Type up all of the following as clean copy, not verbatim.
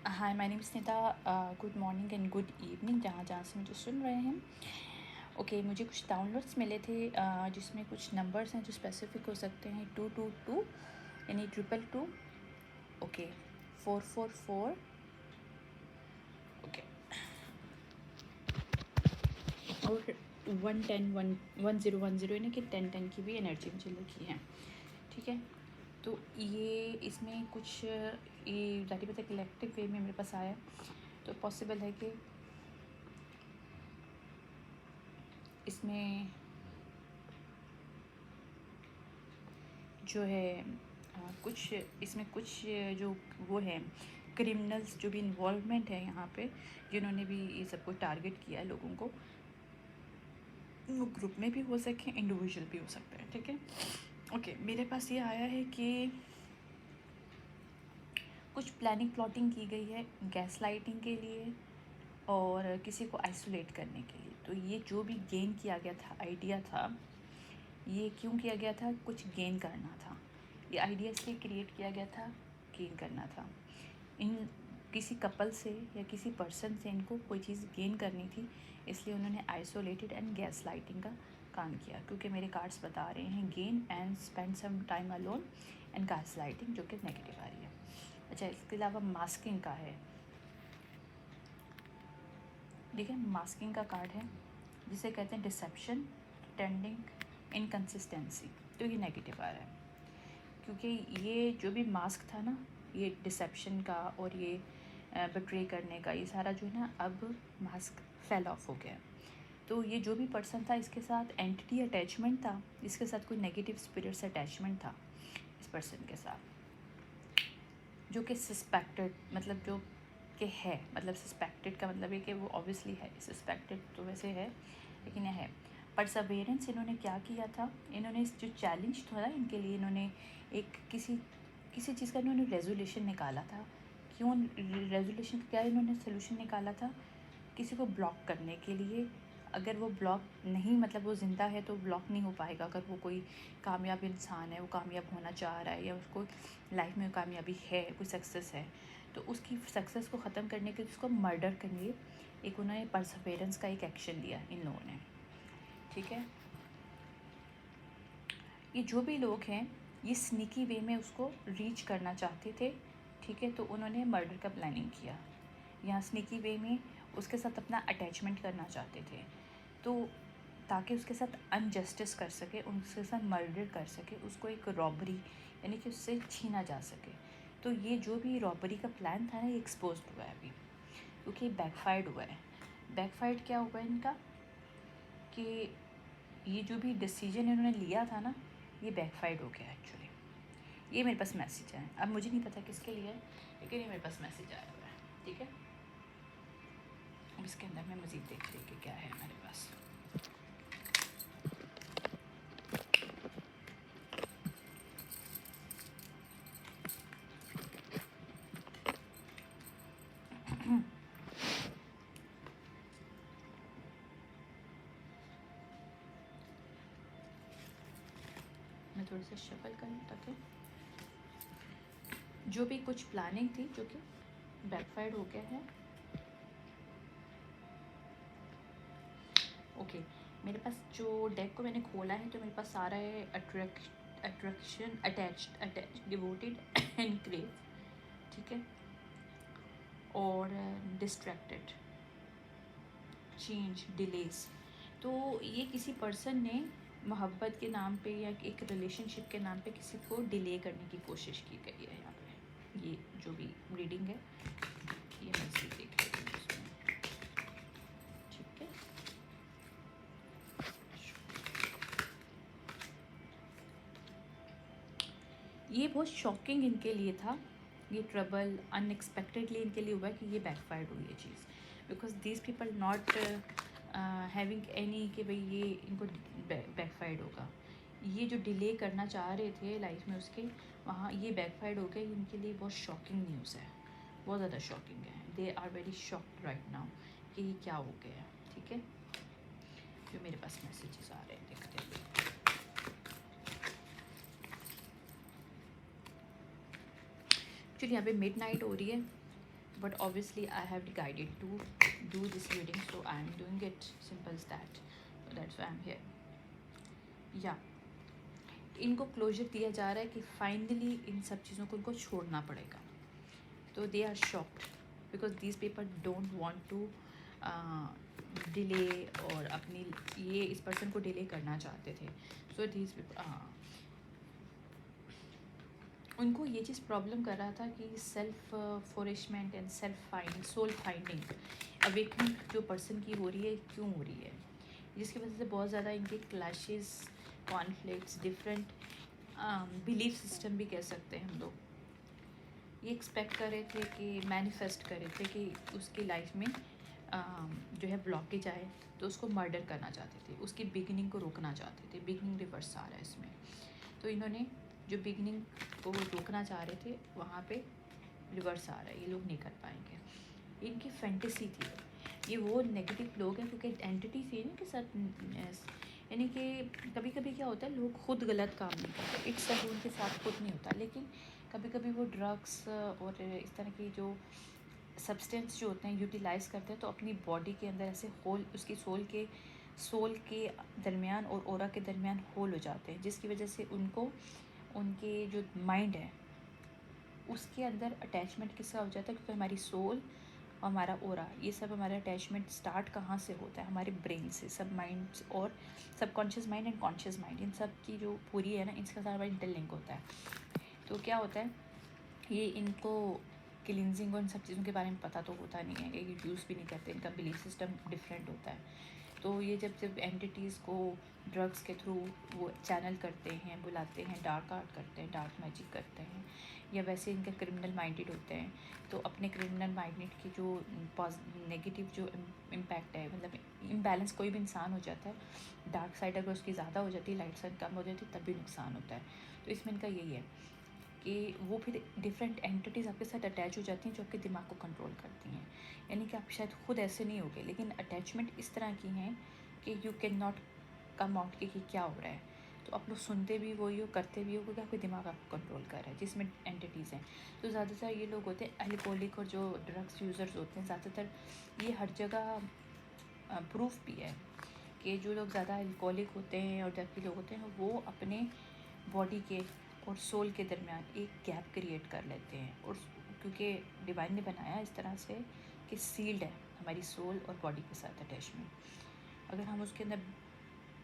Hi my name is Neeta. Good morning and good evening जहाँ जहाँ से मुझे सुन रहे हैं। ओके मुझे कुछ डाउनलोड्स मिले थे जिसमें कुछ नंबर्स हैं जो स्पेसिफिक हो सकते हैं 222 यानी 222। ओके 444। ओके और 110 1010 यानी कि 1010 की भी एनर्जी मुझे लिखी है। ठीक है, तो ये इसमें कुछ ये ज़ाती पता कलेक्टिव वे में मेरे पास आया, तो पॉसिबल है कि इसमें जो है कुछ इसमें कुछ जो वो है क्रिमिनल्स जो भी इन्वॉल्वमेंट है यहाँ पे, जिन्होंने भी ये सबको टारगेट किया है लोगों को, वो ग्रुप में भी हो सके, इंडिविजुअल भी हो सकता है। ठीक है, ओके मेरे पास ये आया है कि कुछ प्लानिंग प्लॉटिंग की गई है गैस लाइटिंग के लिए और किसी को आइसोलेट करने के लिए। तो ये जो भी गेन किया गया था, आइडिया था, ये क्यों किया गया था? कुछ गेन करना था। ये आइडिया इसलिए क्रिएट किया गया था, गेन करना था। इन किसी कपल से या किसी पर्सन से इनको कोई चीज़ गेन करनी थी, इसलिए उन्होंने आइसोलेटेड एंड गैस लाइटिंग का काम किया। क्योंकि मेरे कार्ड्स बता रहे हैं gain and spend some time alone and gaslighting, जो कि नेगेटिव आ रही है। अच्छा, इसके अलावा मास्किंग का है। ठीक है, मास्किंग का कार्ड है जिसे कहते हैं डिसेप्शन, टेंडिंग, इनकन्सिस्टेंसी। तो ये नेगेटिव आ रहा है क्योंकि ये जो भी मास्क था ना, ये डिसेप्शन का और ये बिट्रे करने का, ये सारा जो है ना अब मास्क फेल ऑफ हो गया। तो ये जो भी पर्सन था इसके साथ एंटिटी अटैचमेंट था, इसके साथ कोई नेगेटिव स्पिरिट से अटैचमेंट था इस पर्सन के साथ, जो कि सस्पेक्टेड, मतलब जो कि है, मतलब सस्पेक्टेड का मतलब है कि वो ऑब्वियसली है, सस्पेक्टेड तो वैसे है लेकिन यह है। परसवेरेंस इन्होंने क्या किया था, इन्होंने इस जो चैलेंज था ना इनके लिए, इन्होंने एक किसी किसी चीज़ का इन्होंने रेजोल्यूशन निकाला था। क्यों रेजोल्यूशन, क्या इन्होंने सोल्यूशन निकाला था? किसी को ब्लॉक करने के लिए। अगर वो ब्लॉक नहीं, मतलब वो ज़िंदा है तो ब्लॉक नहीं हो पाएगा। अगर वो कोई कामयाब इंसान है, वो कामयाब होना चाह रहा है या उसको लाइफ में कामयाबी है, कोई सक्सेस है, तो उसकी सक्सेस को ख़त्म करने के लिए उसको मर्डर करने, एक उन्होंने परसवेरेंस का एक एक्शन लिया इन लोगों ने। ठीक है, ये जो भी लोग हैं ये स्नीकी वे में उसको रीच करना चाहते थे। ठीक है, तो उन्होंने मर्डर का प्लानिंग किया, यहाँ स्नीकी वे में उसके साथ अपना अटैचमेंट करना चाहते थे, तो ताकि उसके साथ अनजस्टिस कर सके, उसके साथ मर्डर कर सके, उसको एक रॉबरी यानी कि उससे छीना जा सके। तो ये जो भी रॉबरी का प्लान था ना, ये एक्सपोज हुआ है अभी, क्योंकि बैकफायर्ड हुआ है। बैकफायर्ड क्या हुआ है इनका कि ये जो भी डिसीजन इन्होंने लिया था ना, ये बैकफायर्ड हो गया एक्चुअली। ये मेरे पास मैसेज है, अब मुझे नहीं पता किसके लिए है, लेकिन ये मेरे पास मैसेज आया हुआ है। ठीक है, अब इसके अंदर मैं मज़ीद देख रही कि क्या है हमारे पास। मैं थोड़ी सी शफल करूँ ताकि जो भी कुछ प्लानिंग थी जो कि बैकफायर्ड हो गया है। ओके, मेरे पास जो डेक को मैंने खोला है तो मेरे पास सारा है attraction, attached, devoted and crave. ठीक है, और डिस्ट्रैक्टेड, चेंज, डिलेज। तो ये किसी पर्सन ने मोहब्बत के नाम पे या एक रिलेशनशिप के नाम पे किसी को डिले करने की कोशिश की गई है यहाँ पे। ये जो भी रीडिंग है ये मैं इसे देख रही हूँ इसमें। ठीक है, ये बहुत शॉकिंग इनके लिए था, ये ट्रबल अनएक्सपेक्टेडली इनके लिए हुआ कि ये बैकफायर्ड हुई ये चीज़, because these people not having any कि भाई ये इनको बैकफायर्ड होगा। ये जो डिले करना चाह रहे थे लाइफ में उसके, वहाँ ये बैकफायर्ड हो गया। इनके लिए बहुत शॉकिंग न्यूज़ है, बहुत ज़्यादा शॉकिंग है। They are very shocked right now कि ये क्या हो गया। ठीक है, जो मेरे पास मैसेजेस आ रहे हैं देखते हैं। एक्चुअली यहाँ पे मिडनाइट हो रही है, but obviously I have guided to do this reading, so I am doing it, simple as that. So that's why I'm here. इनको क्लोजर दिया जा रहा है कि फाइनली इन सब चीज़ों को उनको छोड़ना पड़ेगा. तो they are shocked because these people don't want to delay, और अपनी ये इस पर्सन को डिले करना चाहते थे. सो दीज उनको ये चीज़ प्रॉब्लम कर रहा था कि self flourishment and self find soul finding awakening जो पर्सन की हो रही है, क्यों हो रही है, जिसकी वजह से बहुत ज़्यादा इनके clashes, conflicts, different belief system भी कह सकते हैं हम लोग. ये एक्सपेक्ट कर रहे थे कि मैनिफेस्ट कर रहे थे कि उसकी लाइफ में जो है ब्लॉकेज आए, तो उसको मर्डर करना चाहते थे, उसकी बिगिनिंग को रोकना चाहते थे. बिगिनिंग रिवर्स आ रहा है इसमें. तो इन्होंने जो बिगिनिंग को रोकना चाह रहे थे वहाँ पे रिवर्स आ रहा है, ये लोग नहीं कर पाएंगे. इनकी फैंटेसी थी. ये वो नेगेटिव लोग हैं क्योंकि एंटिटी थी इनके साथ, यानी कि कभी कभी क्या होता है, लोग खुद गलत काम नहीं करते, इट्स उनके साथ खुद नहीं होता, लेकिन कभी कभी वो ड्रग्स और इस तरह की जो सब्सटेंस जो होते हैं यूटिलाइज़ करते हैं, तो अपनी बॉडी के अंदर ऐसे होल, उसकी सोल के दरमियान और ओरा के दरमियान होल हो जाते हैं, जिसकी वजह से उनको उनके जो माइंड है उसके अंदर अटैचमेंट किसका हो जाता है, क्योंकि हमारी सोल और हमारा ओरा, ये सब हमारा अटैचमेंट स्टार्ट कहाँ से होता है, हमारे ब्रेन से. सब माइंड्स और subconscious mind and conscious mind, इन सब की जो पूरी है ना, इसका सारा इंटरलिंक होता है. तो क्या होता है, ये इनको क्लिनजिंग और इन सब चीज़ों के बारे में पता तो होता नहीं है, ये यूज़ भी नहीं करते, इनका बिलीफ सिस्टम डिफरेंट होता है. तो ये जब एंटिटीज़ को ड्रग्स के थ्रू वो चैनल करते हैं, बुलाते हैं, डार्क आर्ट करते हैं, डार्क मैजिक करते हैं, या वैसे इनके क्रिमिनल माइंडेड होते हैं, तो अपने क्रिमिनल माइंडेड की जो नेगेटिव जो इम्पैक्ट है, मतलब इम्बैलेंस कोई भी इंसान हो जाता है, डार्क साइड अगर उसकी ज़्यादा हो जाती है, लाइट साइड कम हो जाती है, तब भी नुकसान होता है. तो इसमें इनका यही है कि वो फिर डिफरेंट एंटिटीज़ आपके साथ अटैच हो जाती हैं जो आपके दिमाग को कंट्रोल करती हैं. यानी कि आप शायद खुद ऐसे नहीं होगे, लेकिन अटैचमेंट इस तरह की हैं कि you can not come out कि क्या हो रहा है. तो आप लोग सुनते भी वही हो, करते भी हो, क्योंकि आपके दिमाग आपको कंट्रोल कर रहा है, जिसमें एंटिटीज़ हैं. तो ज़्यादातर ये लोग होते हैं अल्कोहलिक, और जो ड्रग्स यूज़र्स होते हैं ज़्यादातर, ये हर जगह प्रूफ भी है कि जो लोग ज़्यादा अल्कोहलिक होते हैं और ड्रग के लोग होते हैं, वो अपने बॉडी के और सोल के दरमियान एक गैप क्रिएट कर लेते हैं. और क्योंकि डिवाइन ने बनाया इस तरह से कि सील्ड है हमारी सोल और बॉडी के साथ अटैचमेंट, अगर हम उसके अंदर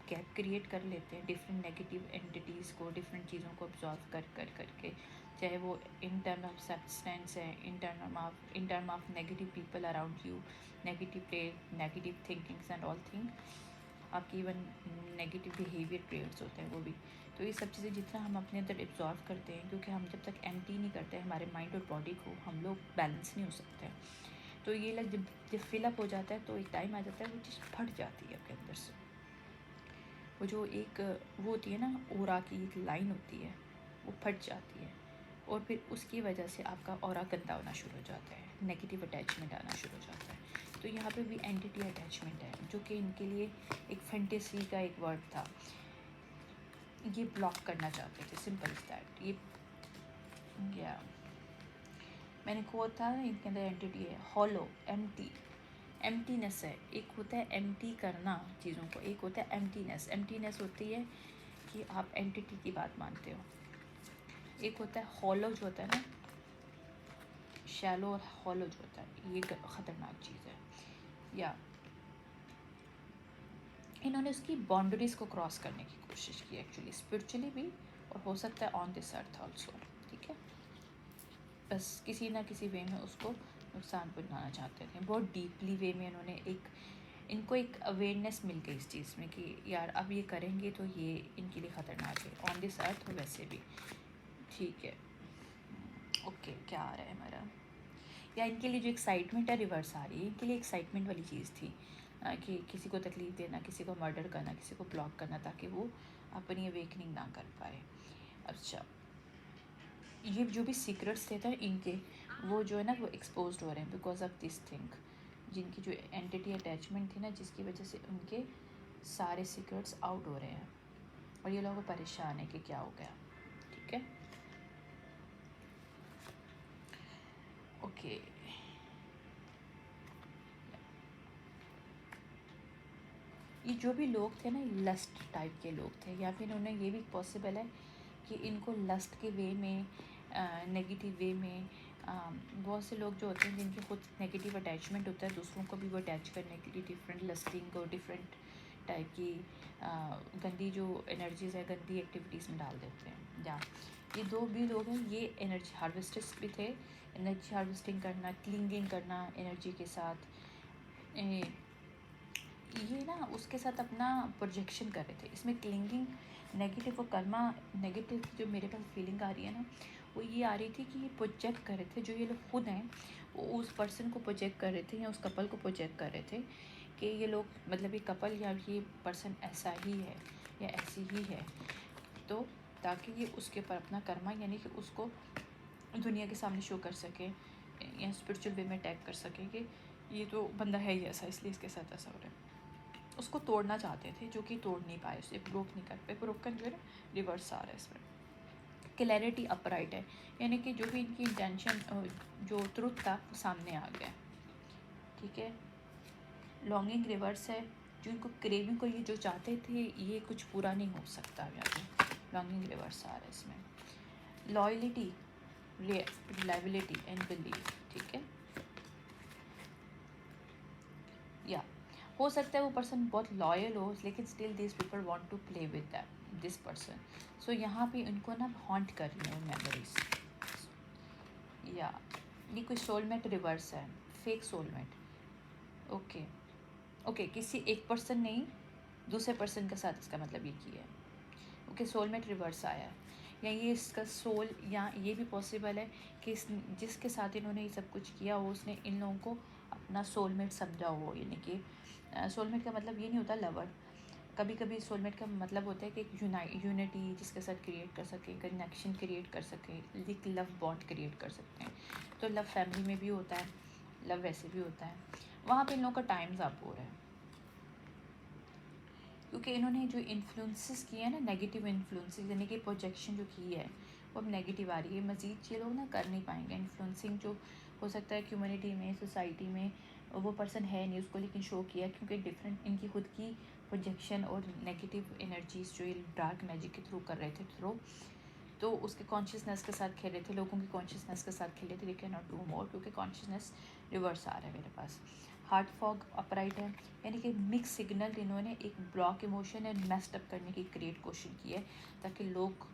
गैप क्रिएट कर लेते हैं डिफरेंट नेगेटिव एंटिटीज़ को, डिफरेंट चीज़ों को ऑब्जॉर्व करके, चाहे वो इन टर्म ऑफ सब्सटेंस है, in term of negative people around you, negative thinkings and all thing, आपकी इवन नेगेटिव बिहेवियर ट्रेट्स होते हैं वो भी. तो ये सब चीज़ें जितना हम अपने अंदर एब्जॉर्व करते हैं, क्योंकि हम जब तक एम्प्टी नहीं करते हैं हमारे माइंड और बॉडी को, हम लोग बैलेंस नहीं हो सकते. तो ये लग जब फिलअप हो जाता है, तो एक टाइम आ जाता है वो चीज़ फट जाती है आपके अंदर से. वो जो एक वो होती है ना, ओरा की एक लाइन होती है, वो फट जाती है, और फिर उसकी वजह से आपका ओरा गंदा होना शुरू हो जाता है, नेगेटिव अटैचमेंट आना शुरू हो जाता है. तो यहाँ पे भी एंटिटी अटैचमेंट है, जो कि इनके लिए एक फैंटेसी का एक वर्ड था. ये ब्लॉक करना चाहते थे, सिंपल इज दैट. ये क्या मैंने कहा था, इनके अंदर एंटिटी है हॉलो, एम्प्टीनेस है. एक होता है एम्प्टी करना चीज़ों को, एक होता है एम्प्टीनेस होती है कि आप एंटिटी की बात मानते हो. एक होता है हॉलो जो होता है ना, शैलो, और हॉलो जो होता है, ये ख़तरनाक चीज़ है. या इन्होंने उसकी बाउंड्रीज़ को क्रॉस करने की कोशिश की एक्चुअली, स्पिरिचुअली भी, और हो सकता है ऑन दिस अर्थ ऑल्सो. ठीक है, बस किसी ना किसी वे में उसको नुकसान पहुंचाना चाहते थे. बहुत डीपली वे में इनको एक अवेयरनेस मिल गई इस चीज़ में कि यार अब ये करेंगे तो ये इनके लिए ख़तरनाक है, ऑन दिस अर्थ वैसे भी. ठीक है, ओके, क्या आ रहा है हमारा, या इनके लिए जो एक्साइटमेंट है रिवर्स आ रही है. इनके लिए एक्साइटमेंट वाली चीज़ थी कि किसी को तकलीफ़ देना, किसी को मर्डर करना, किसी को ब्लॉक करना, ताकि वो अपनी अवेकनिंग ना कर पाए. अच्छा, ये जो भी सीक्रेट्स थे ना इनके, वो जो है ना वो एक्सपोज हो रहे हैं बिकॉज ऑफ दिस थिंग. जिनकी जो एंटिटी अटैचमेंट थी ना, जिसकी वजह से उनके सारे सीक्रेट्स आउट हो रहे हैं, और ये लोग परेशान है कि क्या हो गया. ठीक है, ओके. ये जो भी लोग थे ना, लस्ट टाइप के लोग थे, या फिर उन्हें ये भी पॉसिबल है कि इनको लस्ट के वे में, नेगेटिव वे में, बहुत से लोग जो होते हैं जिनके खुद नेगेटिव अटैचमेंट होता है, दूसरों को भी वो अटैच करने के लिए डिफरेंट लस्टिंग और डिफरेंट टाइप की गंदी जो एनर्जीज़ है, गंदी एक्टिविटीज़ में डाल देते हैं। या ये दो भी लोग हैं, ये एनर्जी हार्वेस्टर्स भी थे। एनर्जी हार्वेस्टिंग करना, क्लिंगिंग करना एनर्जी के साथ, ये ना उसके साथ अपना प्रोजेक्शन कर रहे थे। इसमें क्लिंगिंग नेगेटिव और कर्मा, नेगेटिव जो मेरे पास फीलिंग आ रही है ना, वो ये आ रही थी कि ये प्रोजेक्ट कर रहे थे, जो ये लोग खुद हैं वो उस पर्सन को प्रोजेक्ट कर रहे थे या उस कपल को प्रोजेक्ट कर रहे थे कि ये लोग, मतलब ये कपल या ये पर्सन ऐसा ही है या ऐसी ही है, तो ताकि ये उसके ऊपर अपना कर्मा, यानी कि उसको दुनिया के सामने शो कर सके या स्पिरिचुअल वे में टैग कर सके कि ये तो बंदा है ही ऐसा, इसलिए इसके साथ ऐसा हो रहा है। उसको तोड़ना चाहते थे, जो कि तोड़ नहीं पाए, उसे ब्रोक नहीं कर पाए। ब्रोकन जो है रिवर्स आ रहा है इसमें। क्लैरिटी अपराइट है, यानी कि जो भी इनकी इंटेंशन, जो ट्रुथ था वो सामने आ गया। ठीक है। लॉन्गिंग रिवर्स है, जो इनको क्रेविंग को, ये जो चाहते थे ये कुछ पूरा नहीं हो सकता। यहाँ पे लॉन्गिंग रिवर्स आ रहा है इसमें। Loyalty, reliability and believe. ठीक है। या हो सकता है वो पर्सन बहुत लॉयल हो, लेकिन still this people want to play with that this person. So यहाँ पे उनको ना हॉन्ट कर रही है मेमोरीज। या ये कोई सोलमेट रिवर्स है, फेक सोलमेट। ओके ओके, किसी एक पर्सन नहीं, दूसरे पर्सन के साथ इसका मतलब ये किया है। ओके, सोलमेट रिवर्स आया है, या ये इसका सोल, या ये भी पॉसिबल है कि जिसके साथ इन्होंने ये सब कुछ किया हो, उसने इन लोगों को अपना सोलमेट समझा हो। यानी कि सोलमेट का मतलब ये नहीं होता लवर। कभी कभी सोलमेट का मतलब होता है कि एक यूनिटी जिसके साथ क्रिएट कर सके, कनेक्शन क्रिएट कर सके, एक लव बॉन्ड क्रिएट कर सकते हैं। तो लव फैमिली में भी होता है, लव वैसे भी होता है। वहाँ पे इन लोगों का टाइम्स अप हो रहा है, क्योंकि इन्होंने जो इन्फ्लुएंसेस किए हैं ना, नेगेटिव इन्फ्लुएंसेस, यानी कि प्रोजेक्शन जो की है वो अब नेगेटिव आ रही है। मज़ीद ये लोग ना कर नहीं पाएंगे इन्फ्लुएंसिंग, जो हो सकता है कम्युनिटी में, सोसाइटी में वो पर्सन है नहीं उसको, लेकिन शो किया, क्योंकि डिफरेंट इनकी खुद की प्रोजेक्शन और नेगेटिव एनर्जीज जो ये डार्क मैजिक के थ्रू कर रहे थे थ्रू, तो उसके कॉन्शियसनेस के साथ खेल रहे थे, लोगों की कॉन्शियसनेस के साथ खेल रहे थे। We can not do more, क्योंकि कॉन्शियसनेस रिवर्स आ रहा है मेरे पास। हार्ट फॉग अपराइट है, यानी कि मिक्स सिग्नल इन्होंने एक block emotion and messed up करने की क्रिएट कोशिश की है, ताकि लोग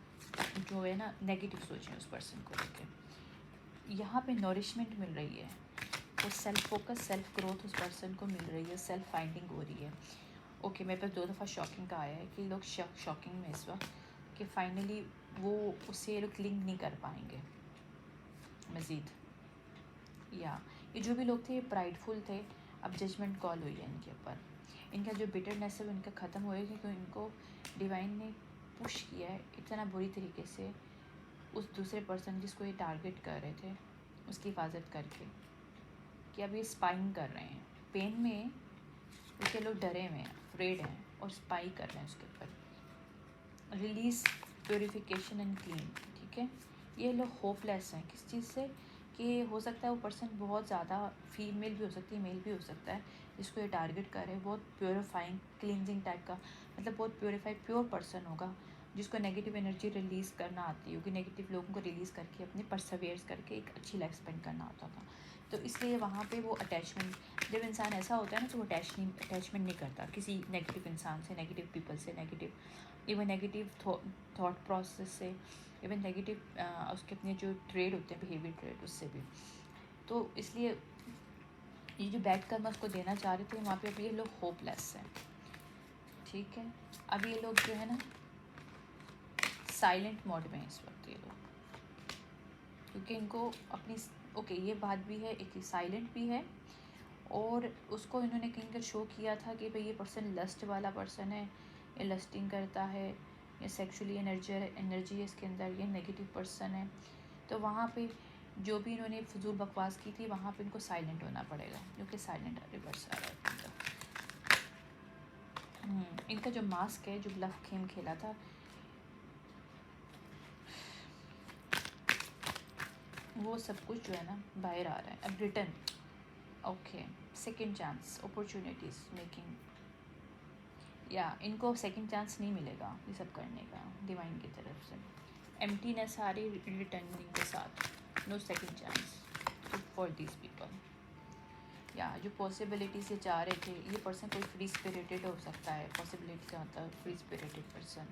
जो है ना नेगेटिव सोचें उस पर्सन को लेकर। यहाँ पे नॉरिशमेंट मिल रही है, तो सेल्फ फोकस, सेल्फ ग्रोथ उस पर्सन को मिल रही है, सेल्फ फाइंडिंग हो रही है। ओके, मेरे पास 2 दफ़ा शॉकिंग का आया है कि लोग शॉकिंग में इस वक्त कि फाइनली वो उससे लोग लिंक नहीं कर पाएंगे मज़ीद। या ये जो भी लोग थे ये प्राइडफुल थे, अब जजमेंट कॉल हुई है इनके ऊपर। इनका जो बिटरनेस है वो इनका ख़त्म होएगा, क्योंकि इनको डिवाइन ने पुश किया है इतना बुरी तरीके से उस दूसरे पर्सन जिसको ये टारगेट कर रहे थे उसकी हिफाजत करके, कि अब ये स्पाइंग कर रहे हैं पेन में, उसके लोग डरे हुए हैं, अफ्रेड हैं और स्पाई कर रहे हैं उसके ऊपर। Release, purification and clean. ठीक है। ये लोग होपलेस हैं किस चीज़ से, कि हो सकता है वो पर्सन बहुत ज़्यादा, फीमेल भी हो सकती है, मेल भी हो सकता है, जिसको ये टारगेट कर रहे हैं, बहुत प्योरीफाइंग क्लिनजिंग टाइप का, मतलब बहुत प्योरीफाइड प्योर पर्सन होगा, जिसको नेगेटिव एनर्जी रिलीज़ करना आती होगी, नेगेटिव लोगों को रिलीज़ करके अपने परसवेयर्स करके एक अच्छी लाइफ स्पेंड करना आता था। तो इसलिए वहाँ पे वो अटैचमेंट, जब इंसान ऐसा होता है ना तो वो अटैचमेंट नहीं करता किसी नेगेटिव इंसान से, नेगेटिव पीपल से, negative even negative thought process से, इवन नेगेटिव उसके अपने जो ट्रेड होते हैं, बिहेवियर ट्रेड, उससे भी। तो इसलिए ये जो बैड कर्म उसको देना चाह रहे थे, वहाँ पे अब ये लोग होपलेस हैं। ठीक है। अब ये लोग जो है ना साइलेंट मोड में इस वक्त ये लोग, क्योंकि इनको अपनी, ओके ये बात भी है, एक साइलेंट भी है, और उसको इन्होंने कहीं कर शो किया था कि भाई ये पर्सन लस्ट वाला पर्सन है, ये लस्टिंग करता है, ये सेक्सुअली एनर्जी है इसके अंदर, ये नेगेटिव पर्सन है। तो वहाँ पे जो भी इन्होंने फजूल बकवास की थी, वहाँ पे इनको साइलेंट होना पड़ेगा, क्योंकि साइलेंट रिवर्स आ रहा है इनका। इनका जो मास्क है, जो ब्लफ गेम खेला था, वो सब कुछ जो है ना बाहर आ रहा है अब return. Okay, second chance, opportunities making, या इनको सेकंड चांस नहीं मिलेगा ये सब करने का डिवाइन की तरफ से। एम्प्टीनेस आ रही रिटर्निंग के साथ, no second chance for this people. या जो पॉसिबिलिटी से चाह रहे थे, ये पर्सन कोई फ्री स्पिरिटेड हो सकता है, पॉसिबिलिटी का होता है फ्री स्पिरिटेड पर्सन,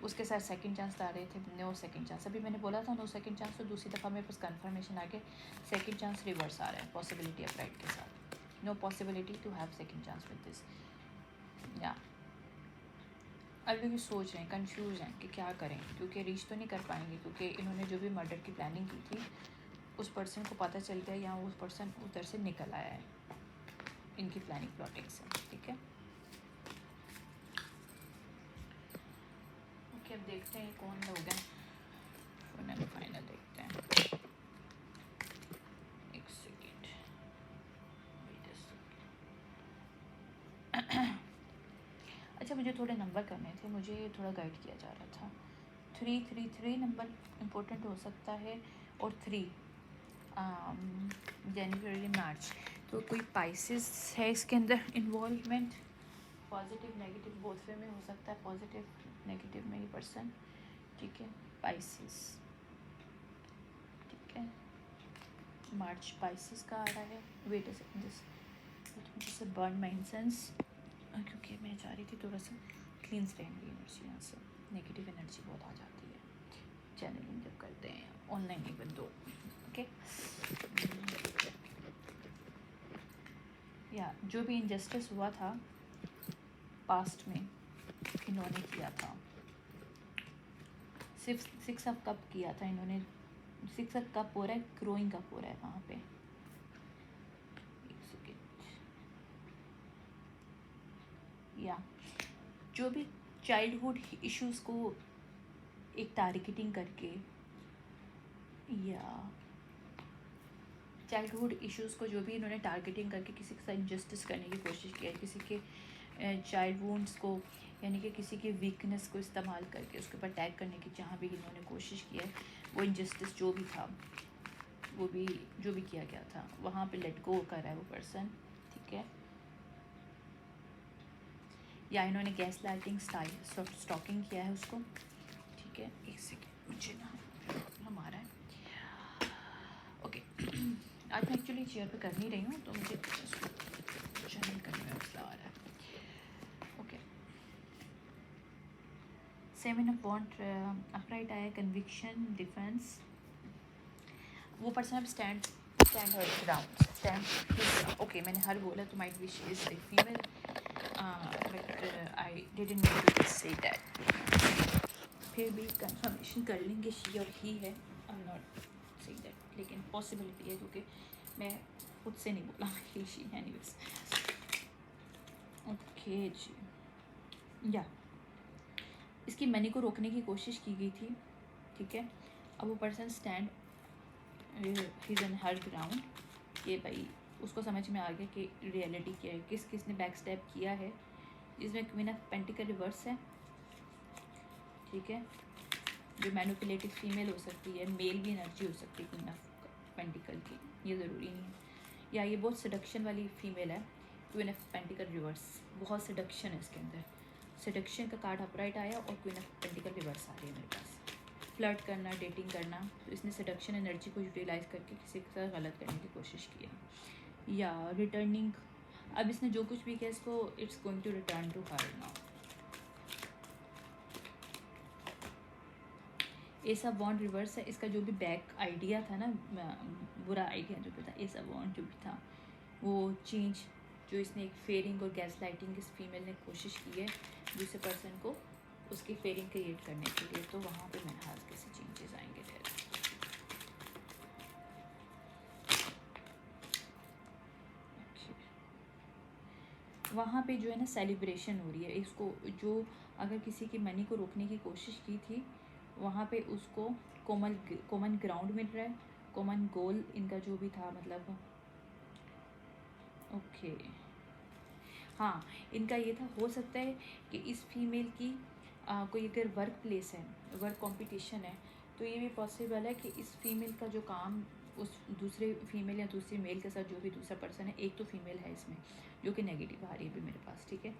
उसके साथ सेकंड चांस आ रहे थे, नो सेकंड चांस। अभी मैंने बोला था नो सेकंड चांस, तो दूसरी दफ़ा मेरे पास कंफर्मेशन आ गया सेकंड चांस रिवर्स आ रहा है पॉसिबिलिटी ऑफ राइट के साथ। No possibility to have second chance with this. या अभी भी सोच रहे हैं, कंफ्यूज हैं कि क्या करें, क्योंकि रीच तो नहीं कर पाएंगे, क्योंकि इन्होंने जो भी मर्डर की प्लानिंग की थी उस पर्सन को पता चल गया या उस पर्सन उधर से निकल आया है इनकी प्लानिंग प्लॉटिंग से। ठीक है, ओके, अब देखते हैं कौन लोग हैं, फाइनल देखते हैं। एक सेकेंड, अच्छा मुझे थोड़े नंबर करने थे, मुझे थोड़ा गाइड किया जा रहा था। 333 नंबर इम्पोर्टेंट हो सकता है, और 3 जनवरी मार्च। तो कोई पाइसेस है इसके अंदर involvement, positive negative both way में हो सकता है, पॉजिटिव नेगेटिव में ये पर्सन। ठीक है, पाइसेस, ठीक है, मार्च पाइसेस का आ रहा है। Wait a second, this burn my incense, क्योंकि मैं चाह रही थी थोड़ा सा क्लींस रहेंगी एनर्जी, यहाँ से नेगेटिव एनर्जी बहुत आ जाती है चैनलिंग जब करते हैं ऑनलाइन ही बंदो। ओके, या जो भी इनजस्टिस हुआ था पास्ट में इन्होंने किया था, 6 ऑफ कप किया था इन्होंने, 6 ऑफ कप हो रहा है, ग्रोइंग कप हो रहा है वहाँ पे। या जो भी चाइल्डहुड इश्यूज़ को एक टारगेटिंग करके, या चाइल्डहुड इश्यूज़ को जो भी इन्होंने टारगेटिंग करके किसी के साथ इंजस्टिस करने की कोशिश की है, किसी के चाइल्ड वुंड्स को, यानी कि किसी की वीकनेस को इस्तेमाल करके उसके ऊपर अटैक करने की जहाँ भी इन्होंने कोशिश की है, वो इंजस्टिस जो भी था, वो भी जो भी किया गया था वहाँ पे लेट गो कर रहा है वो पर्सन। ठीक है, या इन्होंने गैस लाइटिंग स्टाइल स्टॉकिंग किया है उसको। ठीक है, एक सेकेंड, मुझे ना प्रॉब्लम आ रहा है। ओके, आज मैं एक्चुअली चेयर पे कर नहीं रही हूँ, तो मुझे चैनल करने में मसला आ रहा है। ओके, 7 ऑफ वॉन्ड अपराइट आया, कन्विक्शन, डिफेंस। वो पर्सन अब stand her ground, stand. Okay, मैंने हर बोला तो might be she is a female, but I didn't need to say that. फिर भी कंफर्मेशन कर लेंगे शी और ही है, I am not saying that, लेकिन पॉसिबिलिटी है, क्योंकि मैं खुद से नहीं बोला ही शी एनीवेज। ओके जी, या इसकी मनी को रोकने की कोशिश की गई थी। ठीक है, अब वो person stand his in her ground, ये भाई उसको समझ में आ गया कि रियलिटी क्या है, किसने बैक स्टेप किया है। इसमें क्वीन ऑफ पेंटिकल रिवर्स है। ठीक है, जो मैनिपुलेटिव फीमेल हो सकती है, मेल भी एनर्जी हो सकती है क्वीन ऑफ पेंटिकल की, ये ज़रूरी नहीं है। या ये बहुत सडक्शन वाली फीमेल है, क्वीन ऑफ पेंटिकल रिवर्स, बहुत सडक्शन है इसके अंदर। सडक्शन का कार्ड अपराइट आया और क्वीन ऑफ पेंटिकल रिवर्स आ रही है मेरे पास। फ्लर्ट करना, डेटिंग करना, तो इसने सडक्शन एनर्जी को यूटिलाइज़ करके किसी के साथ गलत करने की कोशिश की है। या रिटर्निंग, अब इसने जो कुछ भी किया इसको, it's going to return to her now. ऐसा बॉन्ड रिवर्स है, इसका जो भी बैक आइडिया था ना, बुरा आइडिया जो भी था, ऐसा बॉन्ड जो भी था, वो चेंज जो इसने एक फेयरिंग और गैस लाइटिंग इस फीमेल ने कोशिश की है दूसरे पर्सन को उसकी फेयरिंग क्रिएट करने के लिए, तो वहाँ पे मेरे हाथ कैसे चेंजेस आएंगे फिर। वहाँ पे जो है ना सेलिब्रेशन हो रही है, इसको जो अगर किसी की मनी को रोकने की कोशिश की थी, वहाँ पे उसको कॉमन ग्राउंड मिल रहा है, कॉमन गोल इनका जो भी था, मतलब ओके हाँ, इनका ये था, हो सकता है कि इस फीमेल की कोई अगर वर्क प्लेस है, वर्क कंपटीशन है, तो ये भी पॉसिबल है कि इस फीमेल का जो काम उस दूसरे फीमेल या दूसरे मेल के साथ जो भी दूसरा पर्सन है, एक तो फीमेल है इसमें जो कि नेगेटिव आ रही है अभी मेरे पास, ठीक है।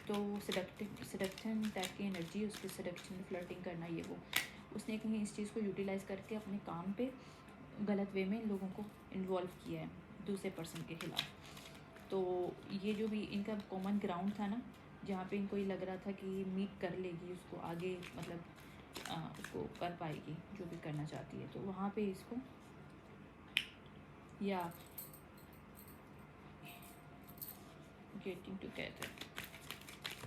तो सडक्शन टाइप की एनर्जी, उसके सडक्शन, फ्लर्टिंग करना, ये वो उसने कहीं इस चीज़ को यूटिलाइज़ करके अपने काम पे गलत वे में लोगों को इन्वॉल्व किया है दूसरे पर्सन के खिलाफ। तो ये जो भी इनका कॉमन ग्राउंड था ना, जहाँ पे इनको ये लग रहा था कि मीट कर लेगी उसको आगे, मतलब उसको कर पाएगी जो भी करना चाहती है, तो वहाँ पे इसको या गेटिंग टुगेदर,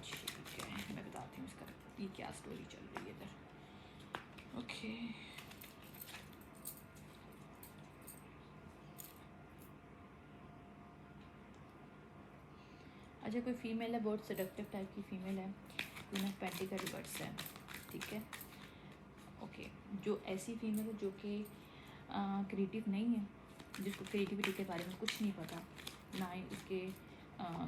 ठीक है मैं बताती हूँ इसका ये क्या स्टोरी चल रही है इधर। ओके अच्छा, कोई फीमेल है, बहुत सेडक्टिव टाइप की फीमेल है, क्वीन ऑफ पेंटिकल रिवर्स है, ठीक है। ओके, जो ऐसी फीमेल है जो कि क्रिएटिव नहीं है, जिसको क्रिएटिविटी के बारे में कुछ नहीं पता, ना ही उसके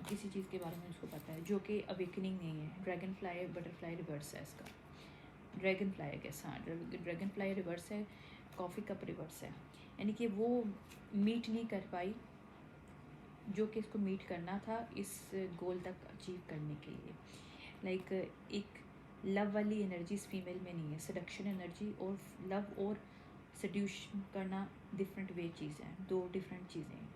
किसी चीज़ के बारे में उसको पता है, जो कि अवेकनिंग नहीं है। ड्रैगन फ्लाई बटरफ्लाई रिवर्स है इसका, ड्रैगन फ्लाई है कैसा, हाँ ड्रैगन फ्लाई रिवर्स है, कॉफ़ी कप रिवर्स है, यानी कि वो मीट नहीं कर पाई जो कि इसको मीट करना था इस गोल तक अचीव करने के लिए। लाइक एक लव वाली एनर्जी इस फीमेल में नहीं है, सडक्शन एनर्जी और लव और सड्यूशन करना डिफरेंट वे चीज़ है, दो डिफरेंट चीज़ें हैं।